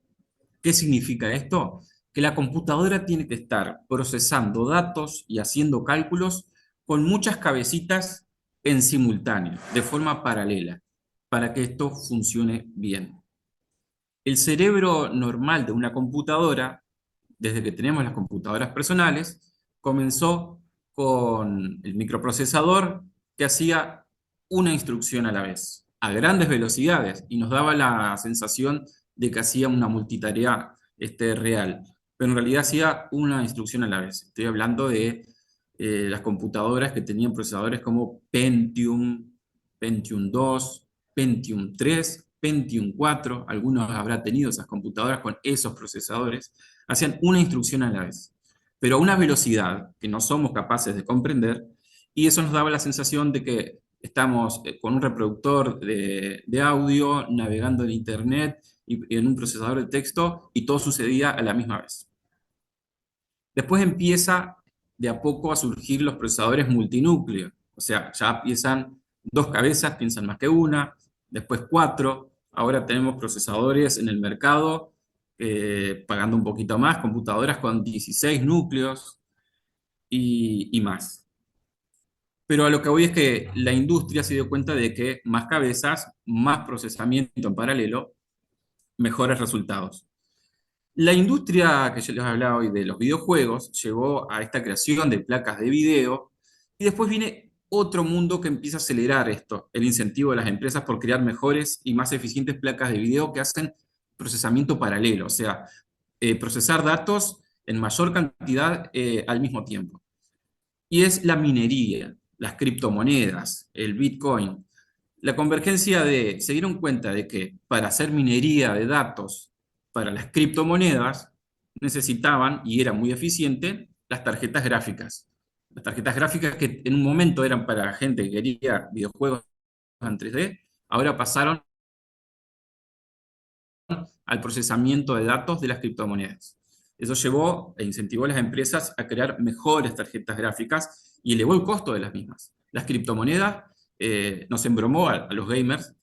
¿Qué significa esto? Que la computadora tiene que estar procesando datos y haciendo cálculos con muchas cabecitas en simultáneo, de forma paralela, para que esto funcione bien. El cerebro normal de una computadora, desde que tenemos las computadoras personales, comenzó con el microprocesador que hacía una instrucción a la vez, a grandes velocidades, y nos daba la sensación de que hacía una multitarea real, pero en realidad hacía una instrucción a la vez. Estoy hablando de las computadoras que tenían procesadores como Pentium, Pentium 2, Pentium 3, Pentium 4, algunos habrán tenido esas computadoras con esos procesadores, hacían una instrucción a la vez, pero a una velocidad que no somos capaces de comprender, y eso nos daba la sensación de que estamos con un reproductor de audio, navegando en internet y en un procesador de texto, y todo sucedía a la misma vez. Después empieza de a poco a surgir los procesadores multinúcleo, o sea, ya piensan dos cabezas, piensan más que una, después 4, ahora tenemos procesadores en el mercado, pagando un poquito más, computadoras con 16 núcleos y más. Pero a lo que voy es que la industria se dio cuenta de que más cabezas, más procesamiento en paralelo, mejores resultados. La industria que yo les hablaba hoy de los videojuegos llevó a esta creación de placas de video y después viene otro mundo que empieza a acelerar esto, el incentivo de las empresas por crear mejores y más eficientes placas de video que hacen procesamiento paralelo, o sea, procesar datos en mayor cantidad al mismo tiempo. Y es la minería, las criptomonedas, el Bitcoin. La convergencia se dieron cuenta de que para hacer minería de datos para las criptomonedas necesitaban, y era muy eficiente, las tarjetas gráficas. Las tarjetas gráficas que en un momento eran para gente que quería videojuegos en 3D, ahora pasaron al procesamiento de datos de las criptomonedas. Eso llevó e incentivó a las empresas a crear mejores tarjetas gráficas y elevó el costo de las mismas. Las criptomonedas nos embromó a los gamers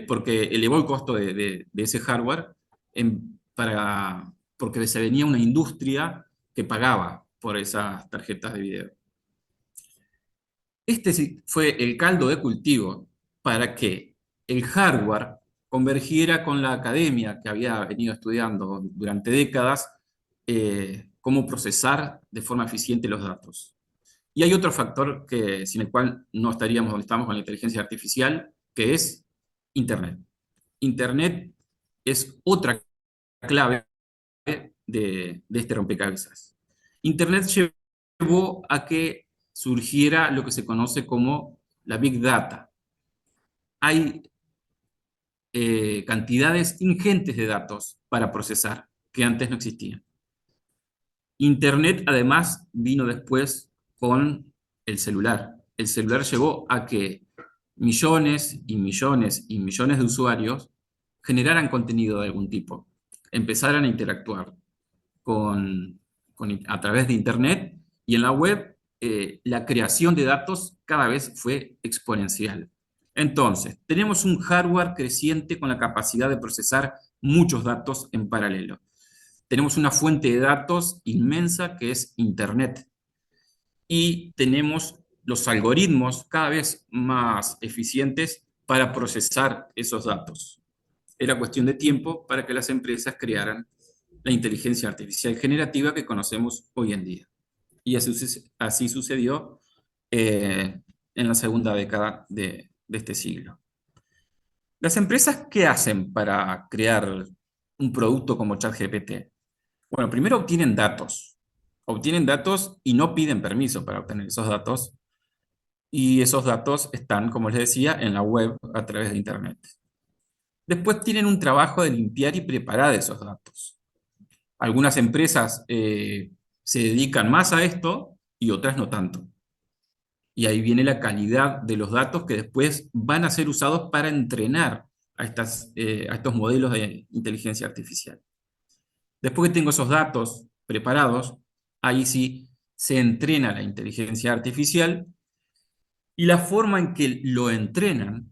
porque elevó el costo de ese hardware porque se venía una industria que pagaba por esas tarjetas de video. Este sí fue el caldo de cultivo para que el hardware convergiera con la academia que había venido estudiando durante décadas cómo procesar de forma eficiente los datos. Y hay otro factor sin el cual no estaríamos donde estamos con la inteligencia artificial, que es Internet. Internet es otra clave de este rompecabezas. Internet llevó a que surgiera lo que se conoce como la Big Data. Hay cantidades ingentes de datos para procesar que antes no existían. Internet además vino después con el celular. El celular llevó a que millones y millones y millones de usuarios generaran contenido de algún tipo, empezaran a interactuar a través de Internet, y en la web la creación de datos cada vez fue exponencial. Entonces, tenemos un hardware creciente con la capacidad de procesar muchos datos en paralelo. Tenemos una fuente de datos inmensa que es Internet. Y tenemos los algoritmos cada vez más eficientes para procesar esos datos. Era cuestión de tiempo para que las empresas crearan la inteligencia artificial generativa que conocemos hoy en día. Y así sucedió en la segunda década de este siglo. ¿Las empresas qué hacen para crear un producto como ChatGPT? Bueno, primero obtienen datos. Obtienen datos y no piden permiso para obtener esos datos. Y esos datos están, como les decía, en la web a través de Internet. Después tienen un trabajo de limpiar y preparar esos datos. Algunas empresas se dedican más a esto y otras no tanto. Y ahí viene la calidad de los datos que después van a ser usados para entrenar a estos modelos de inteligencia artificial. Después que tengo esos datos preparados, ahí sí se entrena la inteligencia artificial, y la forma en que lo entrenan,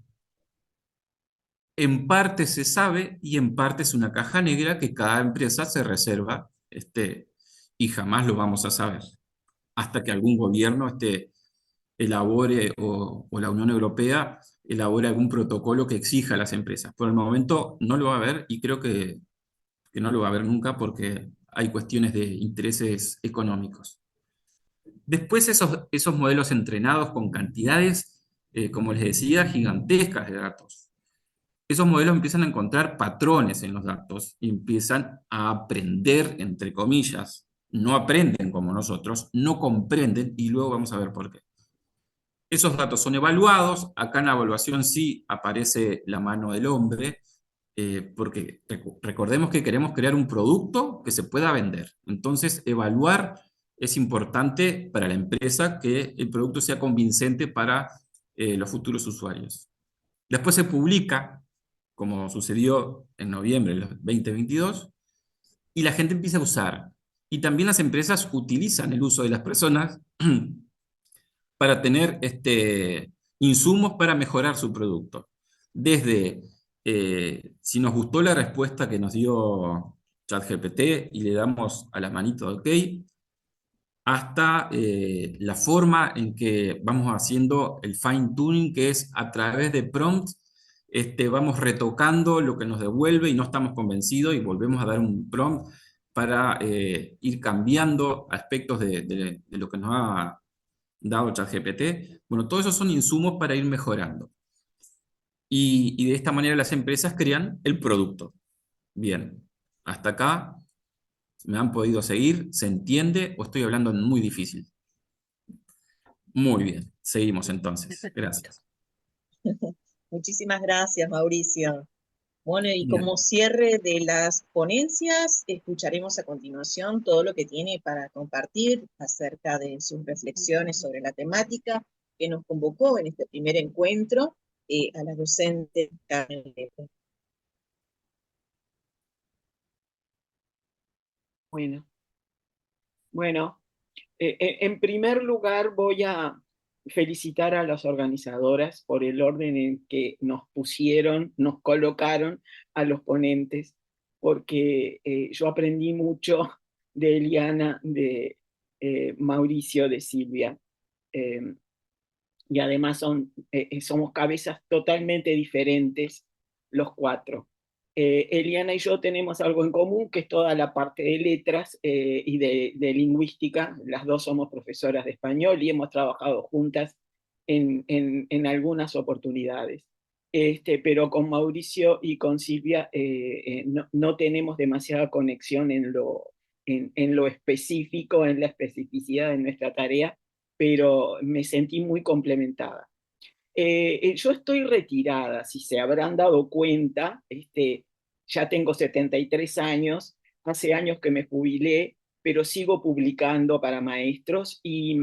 en parte se sabe y en parte es una caja negra que cada empresa se reserva y jamás lo vamos a saber, hasta que algún gobierno elabore o la Unión Europea elabore algún protocolo que exija a las empresas. Por el momento no lo va a haber, y creo que no lo va a haber nunca porque hay cuestiones de intereses económicos. Después esos modelos entrenados con cantidades, como les decía, gigantescas de datos. Esos modelos empiezan a encontrar patrones en los datos y empiezan a aprender, entre comillas. No aprenden como nosotros, no comprenden, y luego vamos a ver por qué. Esos datos son evaluados. Acá en la evaluación sí aparece la mano del hombre, porque recordemos que queremos crear un producto que se pueda vender. Entonces, evaluar es importante para la empresa, que el producto sea convincente para los futuros usuarios. Después se publica, como sucedió en noviembre del 2022, y la gente empieza a usar. Y también las empresas utilizan el uso de las personas para tener insumos para mejorar su producto. Desde, si nos gustó la respuesta que nos dio ChatGPT y le damos a la manito de OK, hasta la forma en que vamos haciendo el fine tuning, que es a través de prompts, vamos retocando lo que nos devuelve y no estamos convencidos y volvemos a dar un prompt para ir cambiando aspectos de lo que nos ha dado ChatGPT. Bueno, todos esos son insumos para ir mejorando. Y de esta manera las empresas crean el producto. Bien, hasta acá me han podido seguir, ¿se entiende o estoy hablando muy difícil? Muy bien, seguimos entonces. Gracias. Muchísimas gracias, Mauricio. Bueno, y Bien. como cierre de las ponencias, escucharemos a continuación todo lo que tiene para compartir acerca de sus reflexiones sobre la temática que nos convocó en este primer encuentro a la docente Carmen Lepe. Bueno, en primer lugar voy a felicitar a las organizadoras por el orden en que nos pusieron, nos colocaron a los ponentes, porque yo aprendí mucho de Eliana, de Mauricio, de Silvia. Eh, y además somos cabezas totalmente diferentes los cuatro. Eliana y yo tenemos algo en común, que es toda la parte de letras y de lingüística. Las dos somos profesoras de español y hemos trabajado juntas en algunas oportunidades. Pero con Mauricio y con Silvia no tenemos demasiada conexión en lo específico, en la especificidad de nuestra tarea, pero me sentí muy complementada. Yo estoy retirada, si se habrán dado cuenta, ya tengo 73 años, hace años que me jubilé, pero sigo publicando para maestros y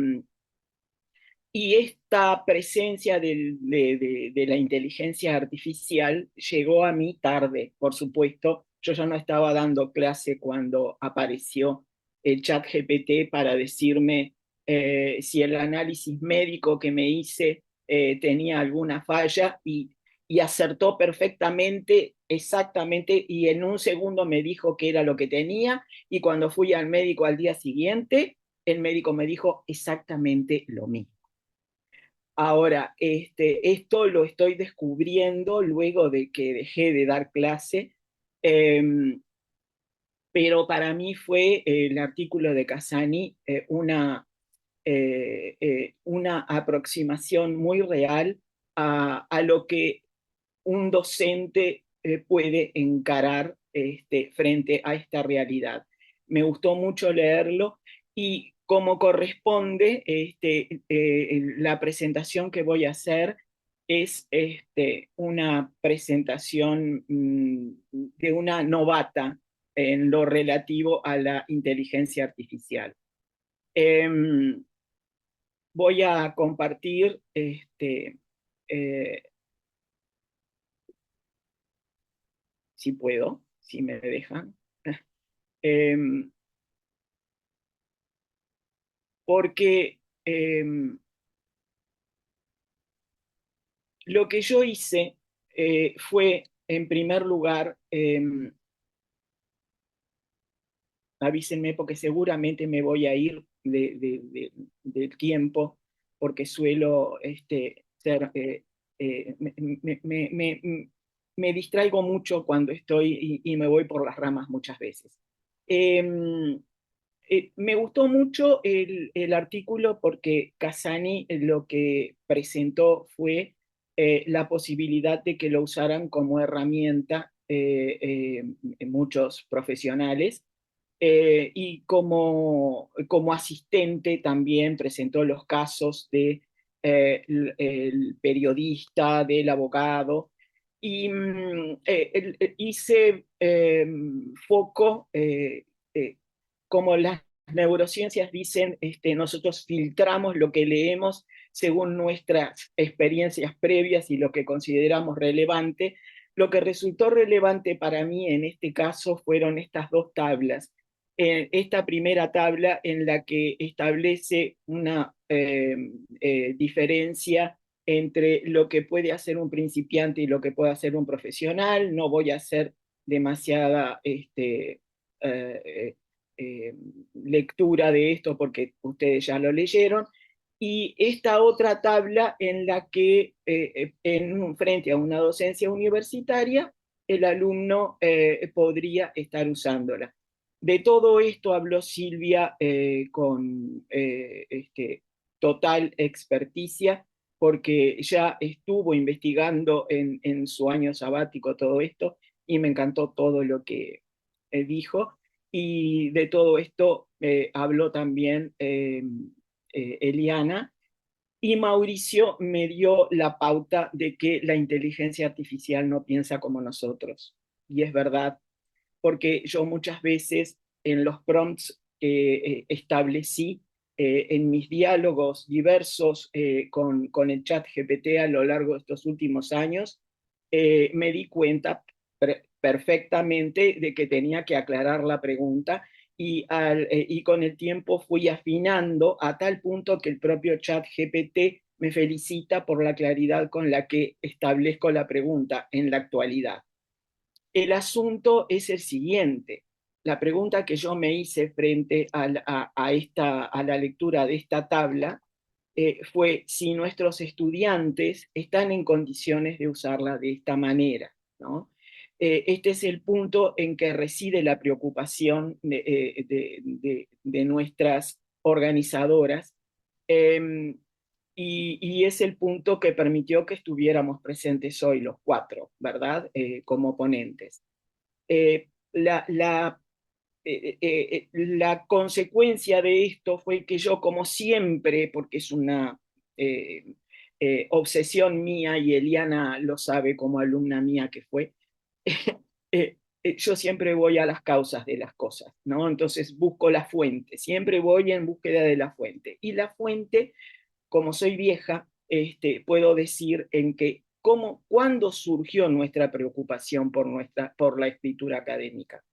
esta presencia de la inteligencia artificial llegó a mí tarde, por supuesto. Yo ya no estaba dando clase cuando apareció el chat GPT para decirme si el análisis médico que me hice tenía alguna falla y acertó perfectamente, exactamente, y en un segundo me dijo qué era lo que tenía, y cuando fui al médico al día siguiente, el médico me dijo exactamente lo mismo. Ahora, esto lo estoy descubriendo luego de que dejé de dar clase, pero para mí fue el artículo de Casani una aproximación muy real a lo que un docente puede encarar frente a esta realidad. Me gustó mucho leerlo y como corresponde, la presentación que voy a hacer es una presentación de una novata en lo relativo a la inteligencia artificial. Voy a compartir si puedo, si me dejan. Porque lo que yo hice fue, en primer lugar, avísenme porque seguramente me voy a ir del tiempo, porque suelo ser, me distraigo mucho cuando estoy y me voy por las ramas muchas veces. Me gustó mucho el artículo porque Casani lo que presentó fue la posibilidad de que lo usaran como herramienta muchos profesionales y como asistente también presentó los casos de el periodista, del abogado, y hice foco, como las neurociencias dicen, nosotros filtramos lo que leemos según nuestras experiencias previas y lo que consideramos relevante. Lo que resultó relevante para mí en este caso fueron estas dos tablas. Esta primera tabla en la que establece una diferencia entre lo que puede hacer un principiante y lo que puede hacer un profesional. No voy a hacer demasiada lectura de esto porque ustedes ya lo leyeron. Y esta otra tabla en la que frente a una docencia universitaria el alumno podría estar usándola. De todo esto habló Silvia con total experticia, porque ya estuvo investigando en su año sabático todo esto y me encantó todo lo que dijo. Y de todo esto habló también Eliana, Y Mauricio me dio la pauta de que la inteligencia artificial no piensa como nosotros. Y es verdad, porque yo muchas veces en los prompts que establecí en mis diálogos diversos con el chat GPT a lo largo de estos últimos años, me di cuenta perfectamente de que tenía que aclarar la pregunta y con el tiempo fui afinando a tal punto que el propio chat GPT me felicita por la claridad con la que establezco la pregunta en la actualidad. El asunto es el siguiente. La pregunta que yo me hice frente a la lectura de esta tabla fue si nuestros estudiantes están en condiciones de usarla de esta manera, ¿no? Este es el punto en que reside la preocupación de nuestras organizadoras y es el punto que permitió que estuviéramos presentes hoy los cuatro, ¿verdad? Como ponentes. La consecuencia de esto fue que yo, como siempre, porque es una obsesión mía y Eliana lo sabe como alumna mía que fue, yo siempre voy a las causas de las cosas, ¿no? Entonces busco la fuente, siempre voy en búsqueda de la fuente. Y la fuente, como soy vieja, puedo decir en que cuándo surgió nuestra preocupación por la escritura académica.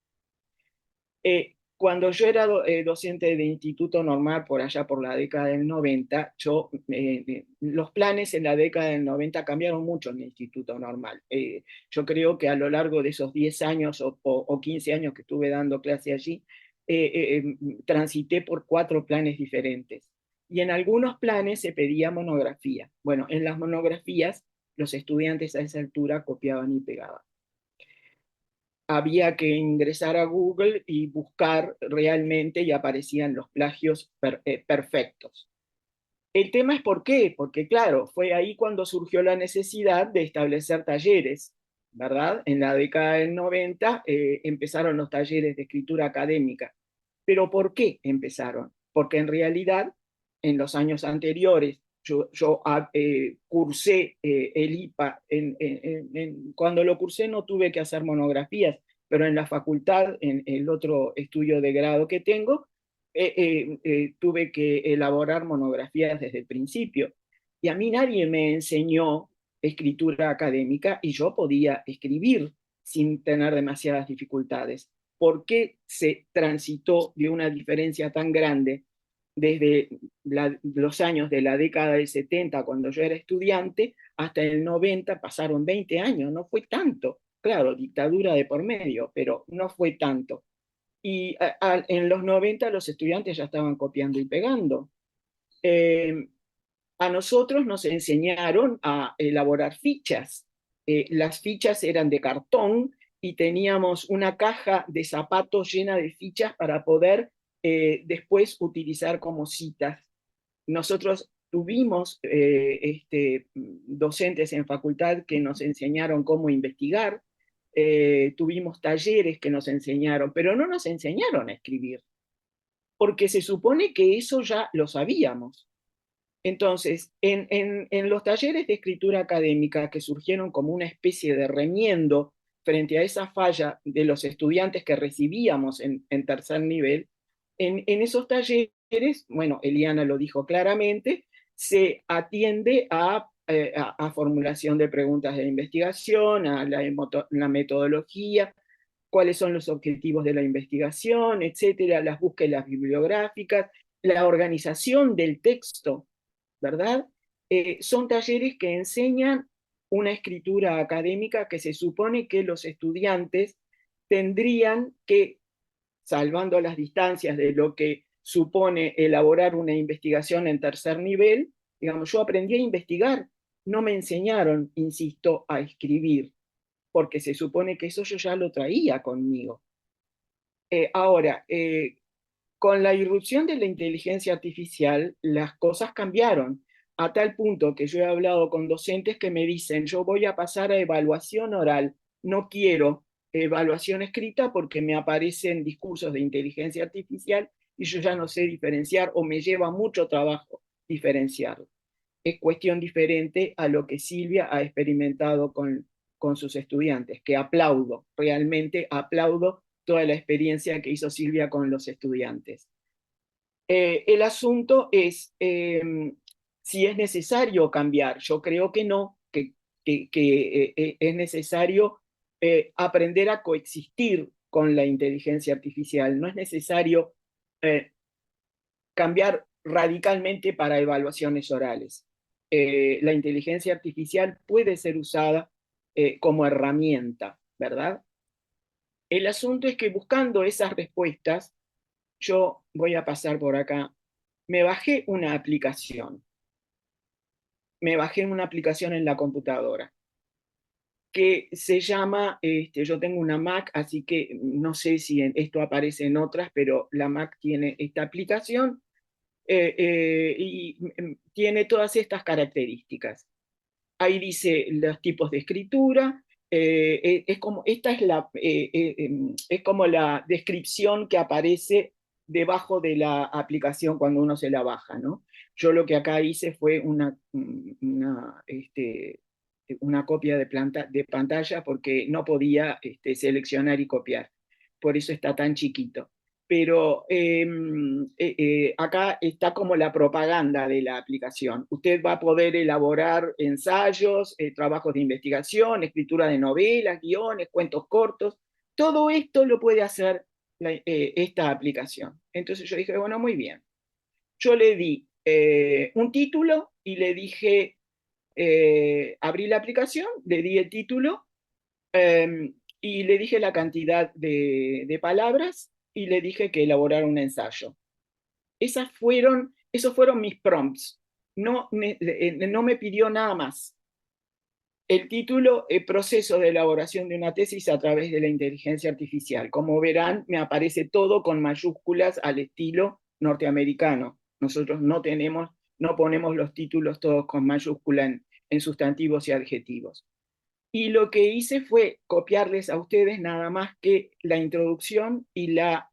Cuando yo era docente de instituto normal, por allá por la década del 90, los planes en la década del 90 cambiaron mucho en el instituto normal. Yo creo que a lo largo de esos 10 años o 15 años que estuve dando clase allí, transité por 4 planes diferentes. Y en algunos planes se pedía monografía. Bueno, en las monografías los estudiantes a esa altura copiaban y pegaban. Había que ingresar a Google y buscar realmente y aparecían los plagios perfectos. El tema es por qué, porque claro, fue ahí cuando surgió la necesidad de establecer talleres, ¿verdad? En la década del 90 empezaron los talleres de escritura académica. ¿Pero por qué empezaron? Porque en realidad, en los años anteriores, yo cursé el IPA, cuando lo cursé no tuve que hacer monografías, pero en la facultad, en el otro estudio de grado que tengo, tuve que elaborar monografías desde el principio. Y a mí nadie me enseñó escritura académica y yo podía escribir sin tener demasiadas dificultades. ¿Por qué se transitó de una diferencia tan grande desde los años de la década del 70, cuando yo era estudiante, hasta el 90? Pasaron 20 años, no fue tanto. Claro, dictadura de por medio, pero no fue tanto. Y en los 90 los estudiantes ya estaban copiando y pegando. A nosotros nos enseñaron a elaborar fichas. Las fichas eran de cartón y teníamos una caja de zapatos llena de fichas para poder después utilizar como citas. Nosotros tuvimos docentes en facultad que nos enseñaron cómo investigar, tuvimos talleres que nos enseñaron, pero no nos enseñaron a escribir, porque se supone que eso ya lo sabíamos. Entonces, en los talleres de escritura académica que surgieron como una especie de remiendo frente a esa falla de los estudiantes que recibíamos en tercer nivel, en esos talleres, bueno, Eliana lo dijo claramente, se atiende a formulación de preguntas de investigación, a la metodología, cuáles son los objetivos de la investigación, etcétera, las búsquedas bibliográficas, la organización del texto, ¿verdad? Son talleres que enseñan una escritura académica que se supone que los estudiantes tendrían que, salvando las distancias de lo que supone elaborar una investigación en tercer nivel, digamos, yo aprendí a investigar, no me enseñaron, insisto, a escribir, porque se supone que eso yo ya lo traía conmigo. Ahora, con la irrupción de la inteligencia artificial, las cosas cambiaron, a tal punto que yo he hablado con docentes que me dicen, yo voy a pasar a evaluación oral, no quiero evaluación escrita porque me aparecen discursos de inteligencia artificial y yo ya no sé diferenciar o me lleva mucho trabajo diferenciarlo. es cuestión diferente a lo que Silvia ha experimentado con sus estudiantes, que aplaudo, realmente aplaudo toda la experiencia que hizo Silvia con los estudiantes. El asunto es si es necesario cambiar. Yo creo que no, que es necesario aprender a coexistir con la inteligencia artificial. No es necesario cambiar radicalmente para evaluaciones orales. La inteligencia artificial puede ser usada como herramienta, ¿verdad? El asunto es que buscando esas respuestas, yo voy a pasar por acá, me bajé una aplicación. Me bajé una aplicación en la computadora que se llama, yo tengo una Mac, así que no sé si esto aparece en otras, pero la Mac tiene esta aplicación y tiene todas estas características. Ahí dice los tipos de escritura, es como, es como la descripción que aparece debajo de la aplicación cuando uno se la baja, ¿no? Yo lo que acá hice fue una copia de pantalla porque no podía seleccionar y copiar. Por eso está tan chiquito. Pero acá está como la propaganda de la aplicación. Usted va a poder elaborar ensayos, trabajos de investigación, escritura de novelas, guiones, cuentos cortos. Todo esto lo puede hacer esta aplicación. Entonces yo dije, bueno, muy bien. Yo le di un título y le dije, abrí la aplicación, le di el título y le dije la cantidad de palabras y le dije que elaborara un ensayo. Esos fueron mis prompts. No me pidió nada más. El título, proceso de elaboración de una tesis a través de la inteligencia artificial. Como verán, me aparece todo con mayúsculas al estilo norteamericano. Nosotros no ponemos los títulos todos con mayúscula en sustantivos y adjetivos. Y lo que hice fue copiarles a ustedes nada más que la introducción y la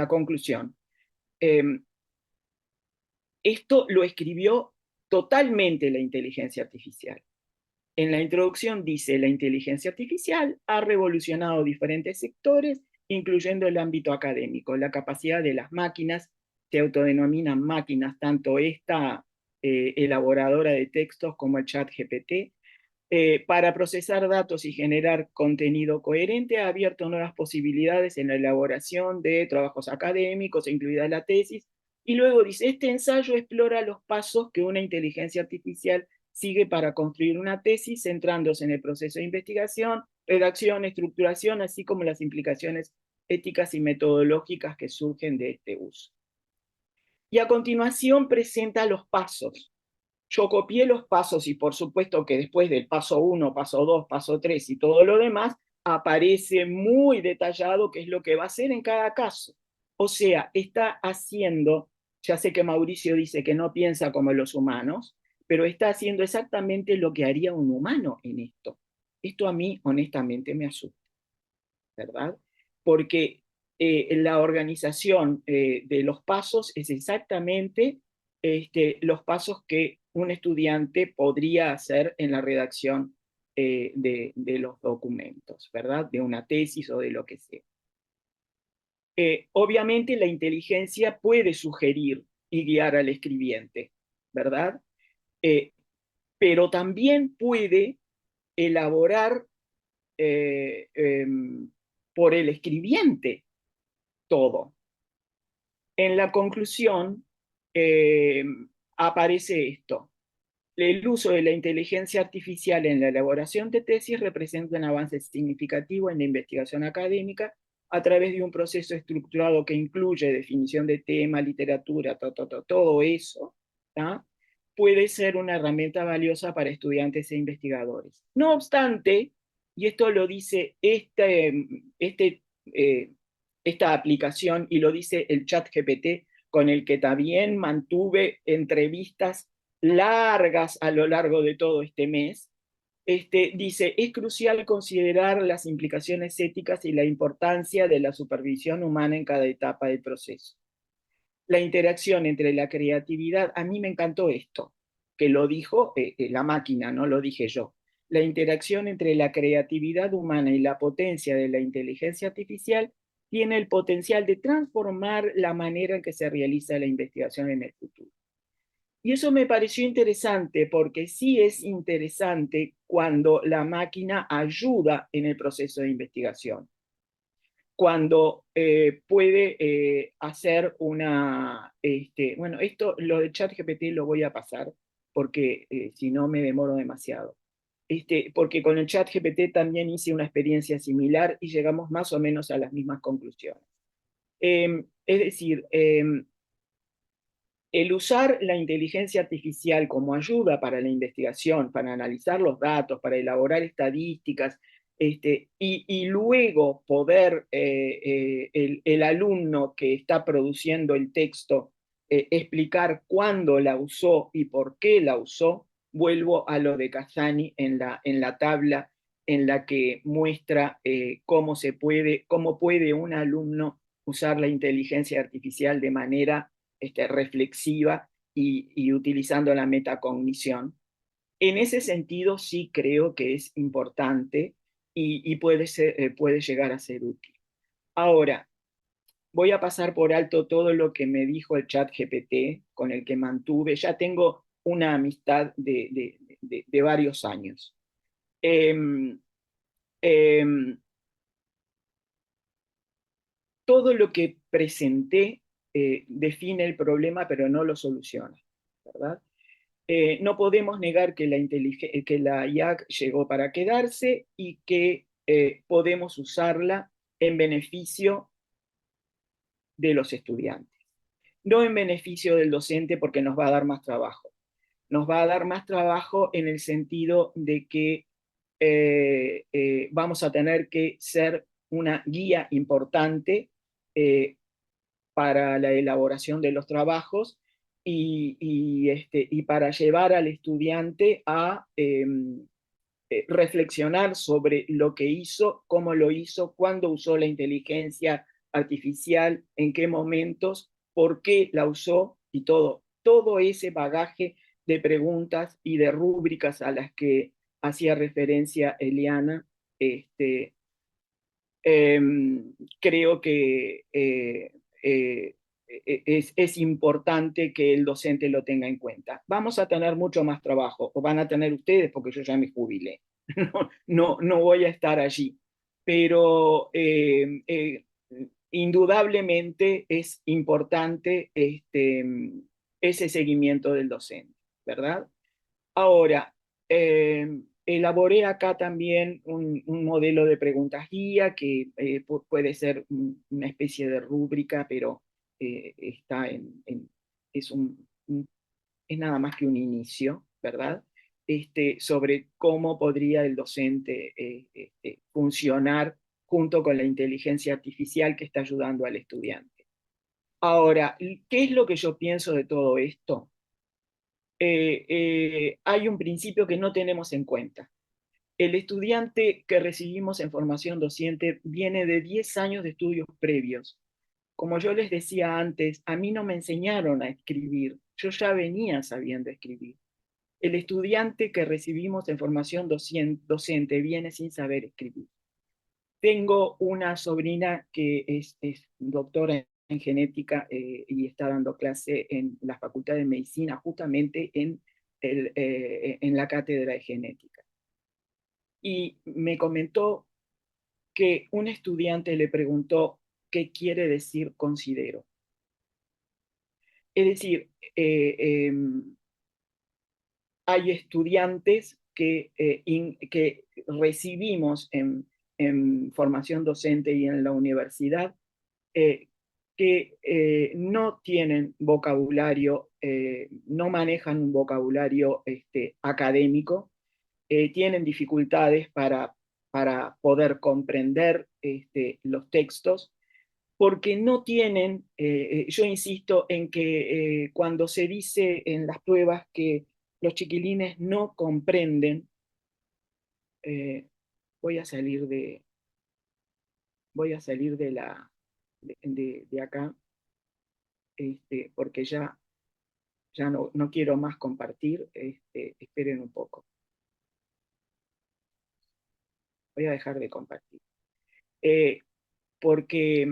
conclusión. Esto lo escribió totalmente la inteligencia artificial. En la introducción dice, la inteligencia artificial ha revolucionado diferentes sectores, incluyendo el ámbito académico. La capacidad de las máquinas, se autodenominan máquinas, tanto esta elaboradora de textos como el ChatGPT, para procesar datos y generar contenido coherente, ha abierto nuevas posibilidades en la elaboración de trabajos académicos, incluida la tesis. Y luego dice, este ensayo explora los pasos que una inteligencia artificial sigue para construir una tesis, centrándose en el proceso de investigación, redacción, estructuración, así como las implicaciones éticas y metodológicas que surgen de este uso. Y a continuación presenta los pasos. Yo copié los pasos y por supuesto que después del paso 1, paso 2, paso 3 y todo lo demás, aparece muy detallado qué es lo que va a hacer en cada caso. O sea, está haciendo, ya sé que Mauricio dice que no piensa como los humanos, pero está haciendo exactamente lo que haría un humano en esto. Esto a mí honestamente me asusta, ¿verdad? Porque la organización de los pasos es exactamente los pasos que un estudiante podría hacer en la redacción de los documentos, ¿verdad? De una tesis o de lo que sea. Obviamente la inteligencia puede sugerir y guiar al escribiente, ¿verdad? Pero también puede elaborar por el escribiente todo. En la conclusión aparece esto. El uso de la inteligencia artificial en la elaboración de tesis representa un avance significativo en la investigación académica a través de un proceso estructurado que incluye definición de tema, literatura, todo eso, ¿tá? Puede ser una herramienta valiosa para estudiantes e investigadores. No obstante, y esto lo dice esta aplicación y lo dice el ChatGPT, con el que también mantuve entrevistas largas a lo largo de todo este mes, dice, es crucial considerar las implicaciones éticas y la importancia de la supervisión humana en cada etapa del proceso. la interacción entre la creatividad, a mí me encantó esto, que lo dijo la máquina, no lo dije yo. La interacción entre la creatividad humana y la potencia de la inteligencia artificial tiene el potencial de transformar la manera en que se realiza la investigación en el futuro. Y eso me pareció interesante porque sí es interesante cuando la máquina ayuda en el proceso de investigación, cuando puede hacer bueno, esto, lo de ChatGPT lo voy a pasar porque si no me demoro demasiado. Porque con el ChatGPT también hice una experiencia similar y llegamos más o menos a las mismas conclusiones. Es decir, el usar la inteligencia artificial como ayuda para la investigación, para analizar los datos, para elaborar estadísticas, y luego poder el alumno que está produciendo el texto explicar cuándo la usó y por qué la usó, vuelvo a lo de Kazani en la tabla en la que muestra cómo puede un alumno usar la inteligencia artificial de manera reflexiva y utilizando la metacognición. En ese sentido, sí creo que es importante y puede llegar a ser útil. Ahora, voy a pasar por alto todo lo que me dijo el chat GPT, con el que mantuve. Ya tengo una amistad de varios años. Todo lo que presenté define el problema, pero no lo soluciona, ¿verdad? No podemos negar que la IA llegó para quedarse y que podemos usarla en beneficio de los estudiantes, no en beneficio del docente porque nos va a dar más trabajo. Nos va a dar más trabajo en el sentido de que vamos a tener que ser una guía importante para la elaboración de los trabajos y para llevar al estudiante a reflexionar sobre lo que hizo, cómo lo hizo, cuándo usó la inteligencia artificial, en qué momentos, por qué la usó y todo ese bagaje de preguntas y de rúbricas a las que hacía referencia Eliana, creo que es importante que el docente lo tenga en cuenta. Vamos a tener mucho más trabajo, o van a tener ustedes porque yo ya me jubilé. No voy a estar allí, pero indudablemente es importante ese seguimiento del docente, ¿verdad? Ahora, elaboré acá también un modelo de preguntas guía que puede ser una especie de rúbrica, pero está es nada más que un inicio, ¿verdad? Sobre cómo podría el docente funcionar junto con la inteligencia artificial que está ayudando al estudiante. Ahora, ¿qué es lo que yo pienso de todo esto? Hay un principio que no tenemos en cuenta. El estudiante que recibimos en formación docente viene de 10 años de estudios previos. Como yo les decía antes, a mí no me enseñaron a escribir, yo ya venía sabiendo escribir. El estudiante que recibimos en formación docente viene sin saber escribir. Tengo una sobrina que es doctora en genética y está dando clase en la Facultad de Medicina, justamente en la cátedra de genética. Y me comentó que un estudiante le preguntó qué quiere decir considero. Es decir, hay estudiantes que recibimos en formación docente y en la universidad que no tienen vocabulario, no manejan un vocabulario académico, tienen dificultades para poder comprender los textos, porque no tienen, yo insisto en que cuando se dice en las pruebas que los chiquilines no comprenden, eh, voy a salir de acá. porque ya no quiero más compartir. Esperen un poco. Voy a dejar de compartir. Porque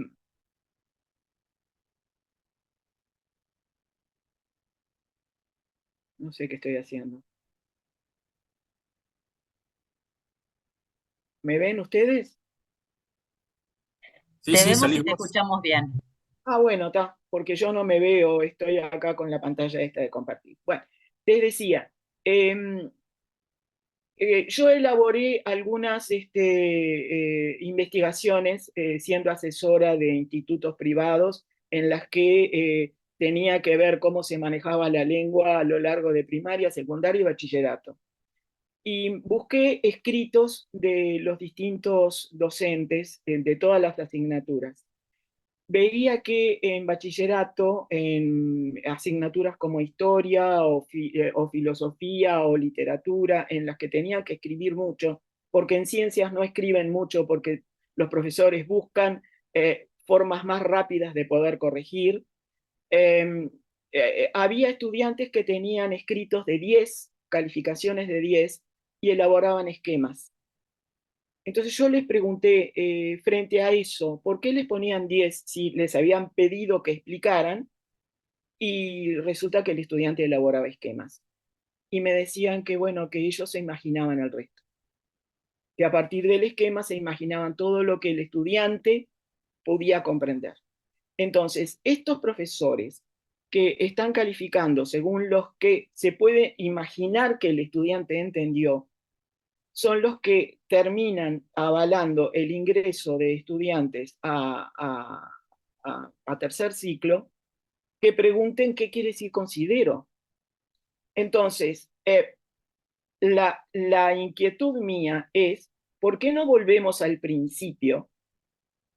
no sé qué estoy haciendo. ¿Me ven ustedes? Sí, Te sí, vemos salís y te vos. escuchamos bien. Ah, bueno, está, porque yo no me veo, estoy acá con la pantalla esta de compartir. Bueno, les decía, yo elaboré algunas investigaciones siendo asesora de institutos privados en las que tenía que ver cómo se manejaba la lengua a lo largo de primaria, secundaria y bachillerato. Y busqué escritos de los distintos docentes de todas las asignaturas. Veía que en bachillerato, en asignaturas como historia o filosofía o literatura, en las que tenían que escribir mucho, porque en ciencias no escriben mucho, porque los profesores buscan formas más rápidas de poder corregir, eh, había estudiantes que tenían escritos de 10, calificaciones de 10, y elaboraban esquemas. Entonces yo les pregunté frente a eso, ¿por qué les ponían 10 si les habían pedido que explicaran? Y resulta que el estudiante elaboraba esquemas. Y me decían que, bueno, que ellos se imaginaban el resto. Que a partir del esquema se imaginaban todo lo que el estudiante podía comprender. Entonces, estos profesores que están calificando según los que se puede imaginar que el estudiante entendió, son los que terminan avalando el ingreso de estudiantes a tercer ciclo, que pregunten qué quiere decir considero. Entonces, la inquietud mía es, ¿por qué no volvemos al principio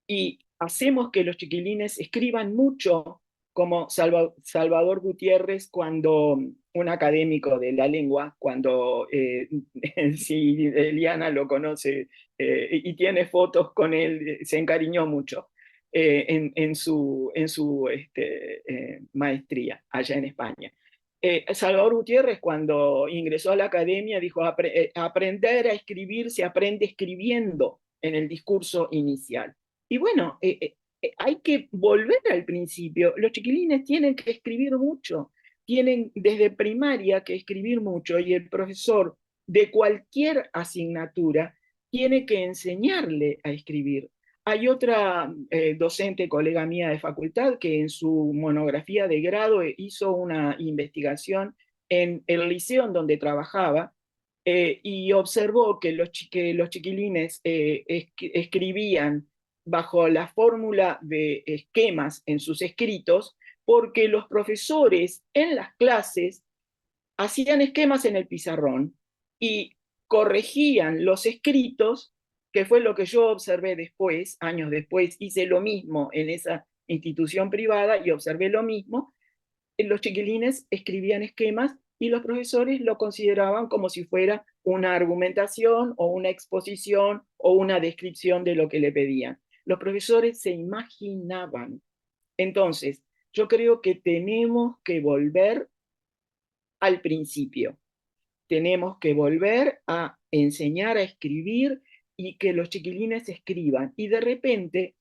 y hacemos que los chiquilines escriban mucho, como Salvador Gutiérrez, cuando un académico de la lengua, cuando si Eliana lo conoce y tiene fotos con él, se encariñó mucho en su maestría allá en España. Salvador Gutiérrez, cuando ingresó a la academia, dijo: aprender a escribir se aprende escribiendo en el discurso inicial. Y bueno, hay que volver al principio. Los chiquilines tienen que escribir mucho, tienen desde primaria que escribir mucho, y el profesor de cualquier asignatura tiene que enseñarle a escribir. Hay otra docente, colega mía de facultad, que en su monografía de grado hizo una investigación en el liceo en donde trabajaba, y observó que los chiquilines escribían bajo la fórmula de esquemas en sus escritos, porque los profesores en las clases hacían esquemas en el pizarrón y corregían los escritos, que fue lo que yo observé después, años después, hice lo mismo en esa institución privada y observé lo mismo. Los chiquilines escribían esquemas y los profesores lo consideraban como si fuera una argumentación o una exposición o una descripción de lo que le pedían. Los profesores se imaginaban. Entonces, yo creo que tenemos que volver al principio. Tenemos que volver a enseñar a escribir y que los chiquilines escriban. Y de repente,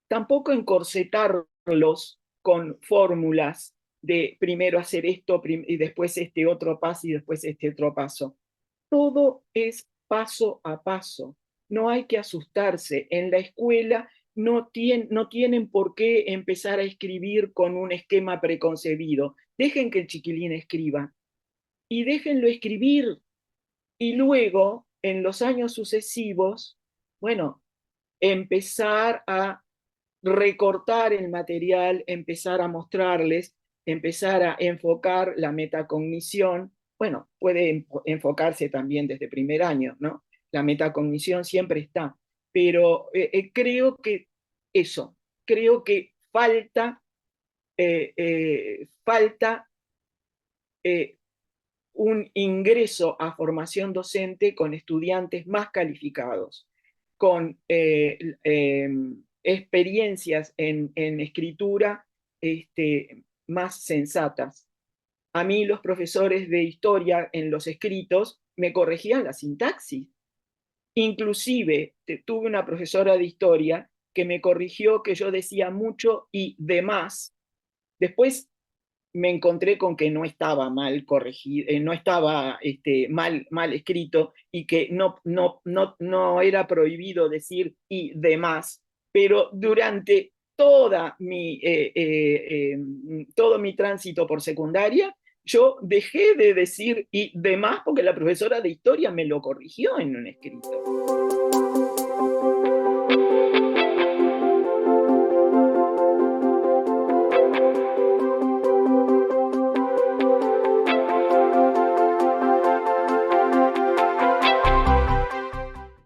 tampoco encorsetarlos con fórmulas de primero hacer esto y después este otro paso y después este otro paso. Todo es paso a paso. No hay que asustarse. En la escuela no tienen por qué empezar a escribir con un esquema preconcebido. Dejen que el chiquilín escriba y déjenlo escribir. Y luego, en los años sucesivos, bueno, empezar a recortar el material, empezar a mostrarles, empezar a enfocar la metacognición. Bueno, puede enfocarse también desde primer año, ¿no? La metacognición siempre está, pero creo que eso, creo que falta un ingreso a formación docente con estudiantes más calificados, con experiencias en escritura más sensatas. A mí los profesores de historia en los escritos me corregían la sintaxis. Inclusive tuve una profesora de historia que me corrigió que yo decía mucho y demás. Después me encontré con que no estaba mal corregido, no estaba mal escrito y que no era prohibido decir y demás, pero durante todo mi tránsito por secundaria, yo dejé de decir y demás porque la profesora de historia me lo corrigió en un escrito.